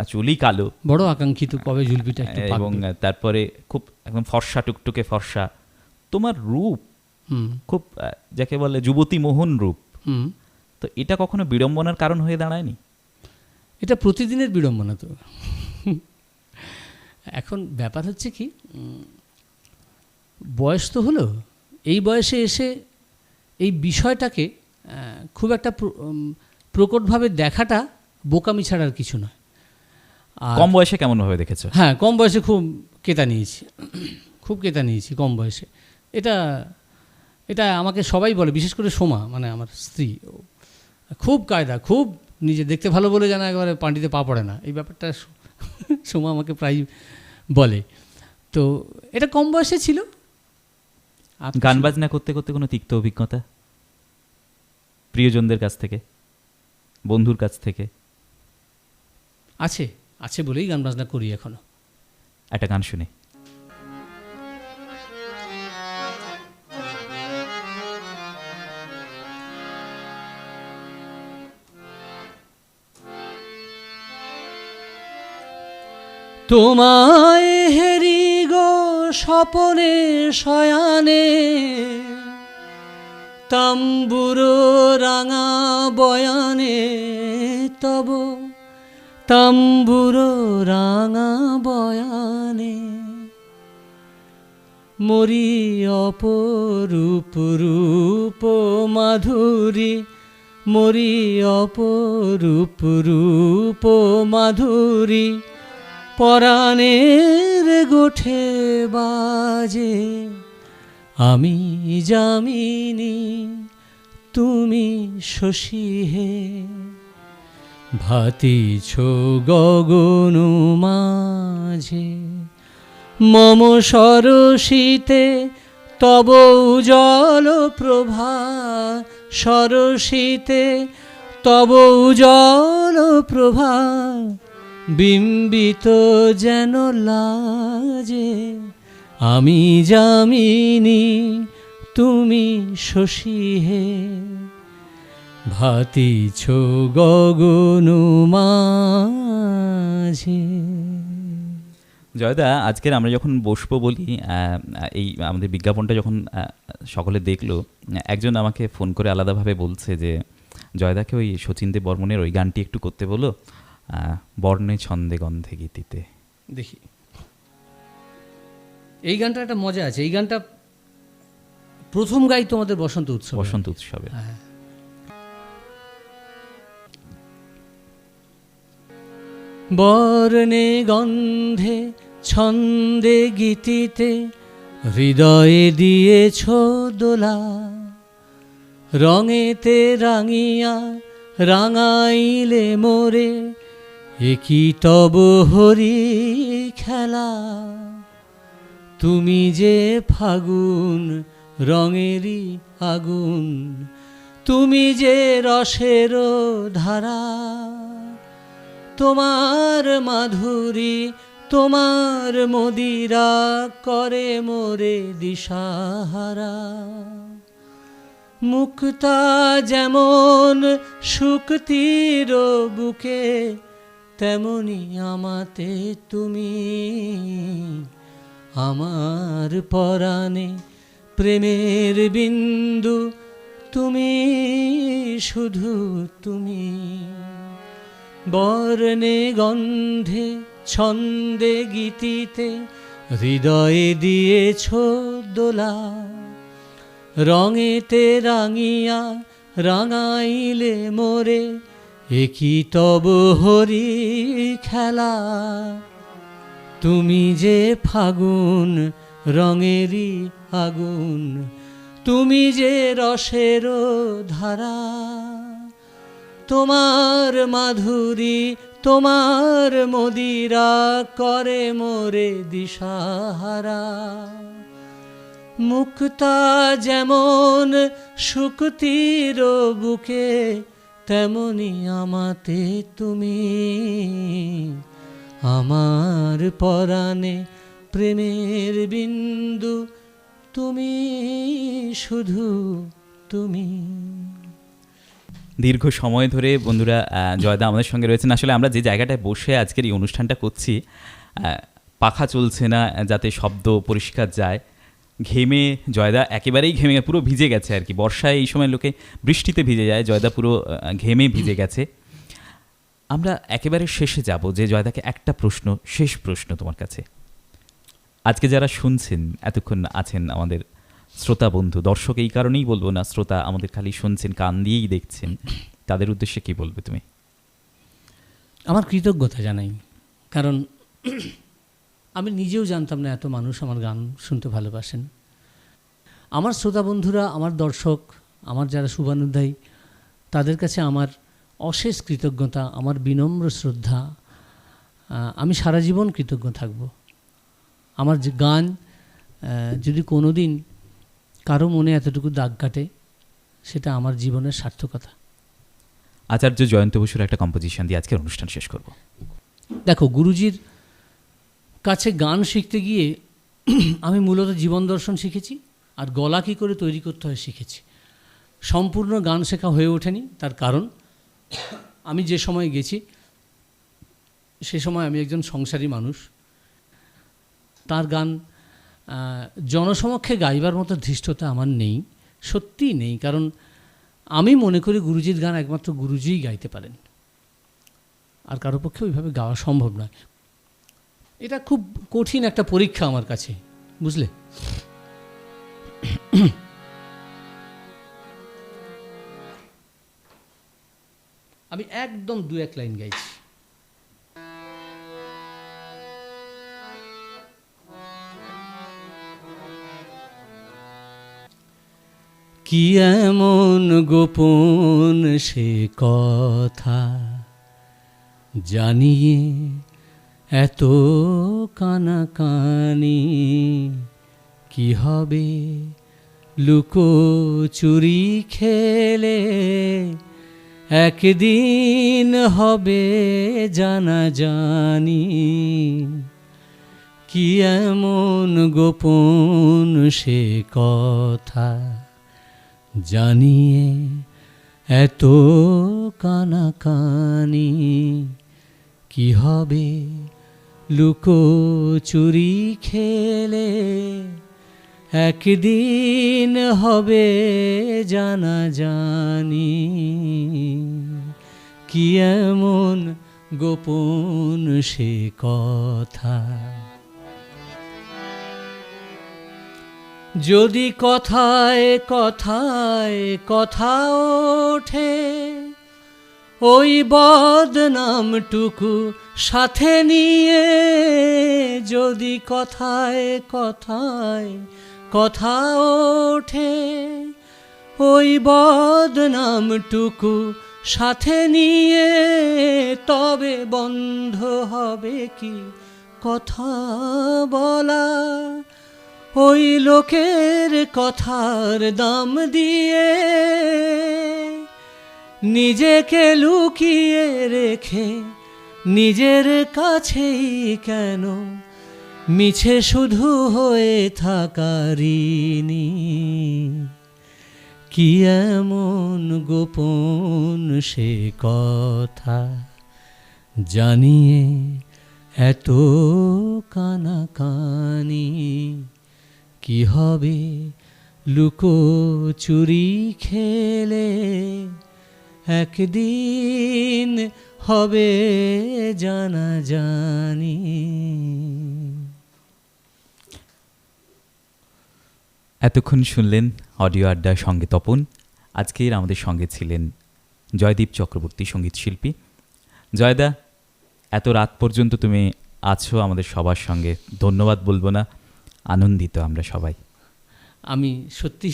চুলই কালো, বড় আকাঙ্ক্ষিত কবে ঝুলপিটা একটু এবং পাকবে। তারপরে খুব একদম ফর্সা, টুকটুকে ফর্সা। তোমার রূপ হুম খুব যাকে বলে যুবতী মোহন রূপ। হুম। তো এটা কখনো বিড়ম্বনার কারণ হয়ে দাঁড়ায়নি? এটা প্রতিদিনের বিড়ম্বনা তো। এখন ব্যাপার হচ্ছে কি, বয়স তো হলো, এই বয়সে এসে এই বিষয়টাকে খুব একটা প্রকটভাবে দেখাটা বোকামি ছাড়া আর কিছু নয়। আর কম বয়সে কেমনভাবে দেখেছো? হ্যাঁ, কম বয়সে খুব কেতা নিয়েছি, খুব কেতা নিয়েছি কম বয়সে। এটা এটা আমাকে সবাই বলে, বিশেষ করে সোমা, মানে আমার স্ত্রী, ও খুব কায়দা, খুব নিজে দেখতে ভালো বলে জানা, একেবারে পান্ডিতে পা পড়ে না, এই ব্যাপারটা সোমা আমাকে প্রায় বলে। তো এটা কম বয়সে ছিল। গান বাজনা করতে করতে কোনো তিক্ত অভিজ্ঞতা প্রিয়জনদের কাছ থেকে, বন্ধুর কাছ থেকে? আছে, আছে বলেই গান বাজনা করি এখনো। একটা গান শুনে। তোমায় হেরি গো স্বপনে শয়ানে, তাম্বুরো রাঙা বয়ানে তব, তাম্বুরো রাঙা বয়ানে, মরি অপরূপ রূপ মাধুরী, মরি অপরূপ রূপ মাধুরী, পরাণের গোঠে বাজে, আমি যামিনী তুমি শশী হে, ভাতিছ গগন মাঝে, মম সরসিতে তব উজ্জ্বল প্রভা, সরসিতে তব উজ্জ্বল প্রভা, বিম্বিত যেন লাজে, আমি যামিনী তুমি শশী হে, ভাতিছ গগন মাঝে। জয়দা, আজকের আমরা যখন বসবো বলি, এই আমাদের বিজ্ঞাপনটা যখন সকলে দেখলো, একজন আমাকে ফোন করে আলাদাভাবে বলছে যে জয়দাকে ওই শচীন দেব বর্মনের ওই গানটি একটু করতে বলো, বর্ণে ছন্দে গন্ধে গীতিতে। দেখি, এই গানটা একটা মজা আছে। এই গানটা প্রথম গাই তোমাদের বসন্ত উৎসবে। হ্যাঁ। বর্ণে গন্ধে ছন্দে গীতিতে হৃদয়ে দিয়েছ দোলা, রঙেতে রাঙিয়া রাঙাইলে মোরে, একই তব হরি খেলা। তুমি যে ফাগুন রঙেরই আগুন, তুমি যে রসের ধারা, তোমার মাধুরী তোমার মদিরা করে মোরে দিশাহারা। মুক্তা যেমন শুকতির বুকে, তেমনি আমাতে তুমি, আমার পরাণে প্রেমের বিন্দু তুমি, শুধু তুমি। বর্ণে গন্ধে ছন্দে গীতিতে হৃদয়ে দিয়েছ দোলা, রঙেতে রাঙিয়া রাঙাইলে মোরে, একই তব হরি খেলা। তুমি যে ফাগুন রঙেরই আগুন, তুমি যে রসের ধারা, তোমার মাধুরী তোমার মদিরা করে মোরে দিশাহারা। মুক্তা যেমন শুকতির বুকে, তেমনি আমাতে তুমি, আমার পরাণে প্রেমের বিন্দু তুমি, শুধু তুমি। দীর্ঘ সময় ধরে বন্ধুরা জয়দা আমাদের সঙ্গে রয়েছেন। আসলে আমরা যে জায়গাটায় বসে আজকের এই অনুষ্ঠানটা করছি, পাখা চলছে না যাতে শব্দ পরিষ্কার যায়, ঘেমে জয়দা একেবারেই ঘেমে পুরো ভিজে গেছে আর কি। বর্ষায় এই সময় লোকে বৃষ্টিতে ভিজে যায়, জয়দা পুরো ঘেমে ভিজে গেছে। আমরা একেবারে শেষে যাব, যে জয়দাকে একটা প্রশ্ন, শেষ প্রশ্ন তোমার কাছে। আজকে যারা শুনছেন, এতক্ষণ আছেন আমাদের শ্রোতা বন্ধু, দর্শক এই কারণেই বলবো না, শ্রোতা আমাদের খালি শুনছেন, কান দিয়েই দেখছেন, তাদের উদ্দেশ্যে কি বলবে তুমি? আমার কৃতজ্ঞতা জানাই, কারণ আমি নিজেও জানতাম না এত মানুষ আমার গান শুনতে ভালোবাসেন। আমার শ্রোতা বন্ধুরা, আমার দর্শক, আমার যারা শুভানুধ্যায়ী, তাদের কাছে আমার অশেষ কৃতজ্ঞতা, আমার বিনম্র শ্রদ্ধা। আমি সারা জীবন কৃতজ্ঞ থাকব। আমার যে গান যদি কোনো দিন কারো মনে এতটুকু দাগ কাটে, সেটা আমার জীবনের সার্থকতা। আচার্য জয়ন্ত বসুর একটা কম্পোজিশন দিয়ে আজকের অনুষ্ঠান শেষ করব। দেখো, গুরুজির কাছে গান শিখতে গিয়ে আমি মূলত জীবন দর্শন শিখেছি, আর গলা কী করে তৈরি করতে হয় শিখেছি। সম্পূর্ণ গান শেখা হয়ে ওঠেনি, তার কারণ আমি যে সময় গেছি সে সময় আমি একজন সংসারী মানুষ। তার গান জনসমক্ষে গাইবার মতো ধৃষ্টতা আমার নেই, সত্যিই নেই। কারণ আমি মনে করি গুরুজির গান একমাত্র গুরুজিই গাইতে পারেন, আর কারো পক্ষে ওইভাবে গাওয়া সম্ভব নয়। এটা খুব কঠিন একটা পরীক্ষা আমার কাছে, বুঝলে। আমি একদম 2-1 লাইন গাইছি। কি এমন গোপন সে কথা জানিয়ে এত কানাকানি, কি হবে লুকোচুরি খেলে, একদিন হবে জানাজানি। কি এমন গোপন সে কথা জানিয়ে এত কানাকানি, কি হবে লুকোচুরি খেলে একদিন হবে জানাজানি। কি এমন গোপন সে কথা, যদি কথায় কথায় কথা ওঠে, ওই বদনামটুকু সাথে নিয়ে। যদি কথায় কথায় কথা ওঠে, ওই বদনামটুকু সাথে নিয়ে, তবে বন্ধ হবে কি কথা বলা, ওই লোকের কথার দাম দিয়ে। নিজেকে লুকিয়ে রেখে নিজের কাছেই কেন মিছে শুধু হয়ে থাকারিনি। কি এমন গোপন সে কথা, জানিয়ে এত কানাকানি। কি হবে লুকোচুরি খেলে, একদিন হবে জানাজানি। এতক্ষণ শুনলেন অডিও আড্ডার সঙ্গে তপন। আজকের আমাদের সঙ্গে ছিলেন জয়দীপ চক্রবর্তী, সঙ্গীত শিল্পী। জয়দা, এত রাত পর্যন্ত তুমি আছো আমাদের সবার সঙ্গে, ধন্যবাদ বলবো না, আনন্দিত আমরা সবাই। আমি সত্যি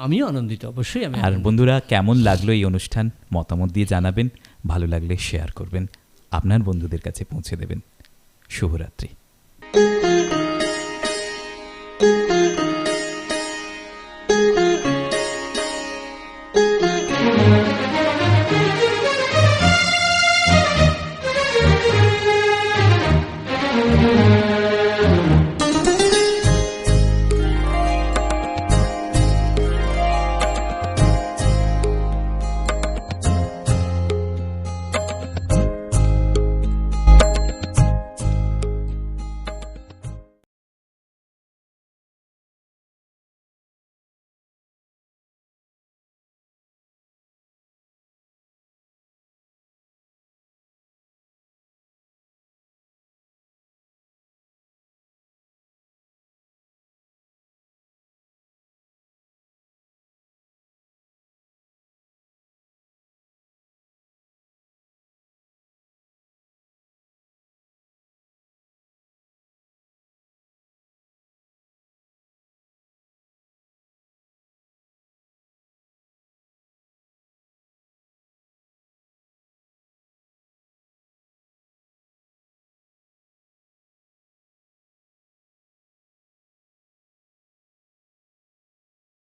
আমিও আনন্দিত, অবশ্যই। আমি আর বন্ধুরা, কেমন লাগলো এই অনুষ্ঠান মতামত দিয়ে জানাবেন, ভালো লাগলে শেয়ার করবেন, আপনার বন্ধুদের কাছে পৌঁছে দেবেন। শুভরাত্রি।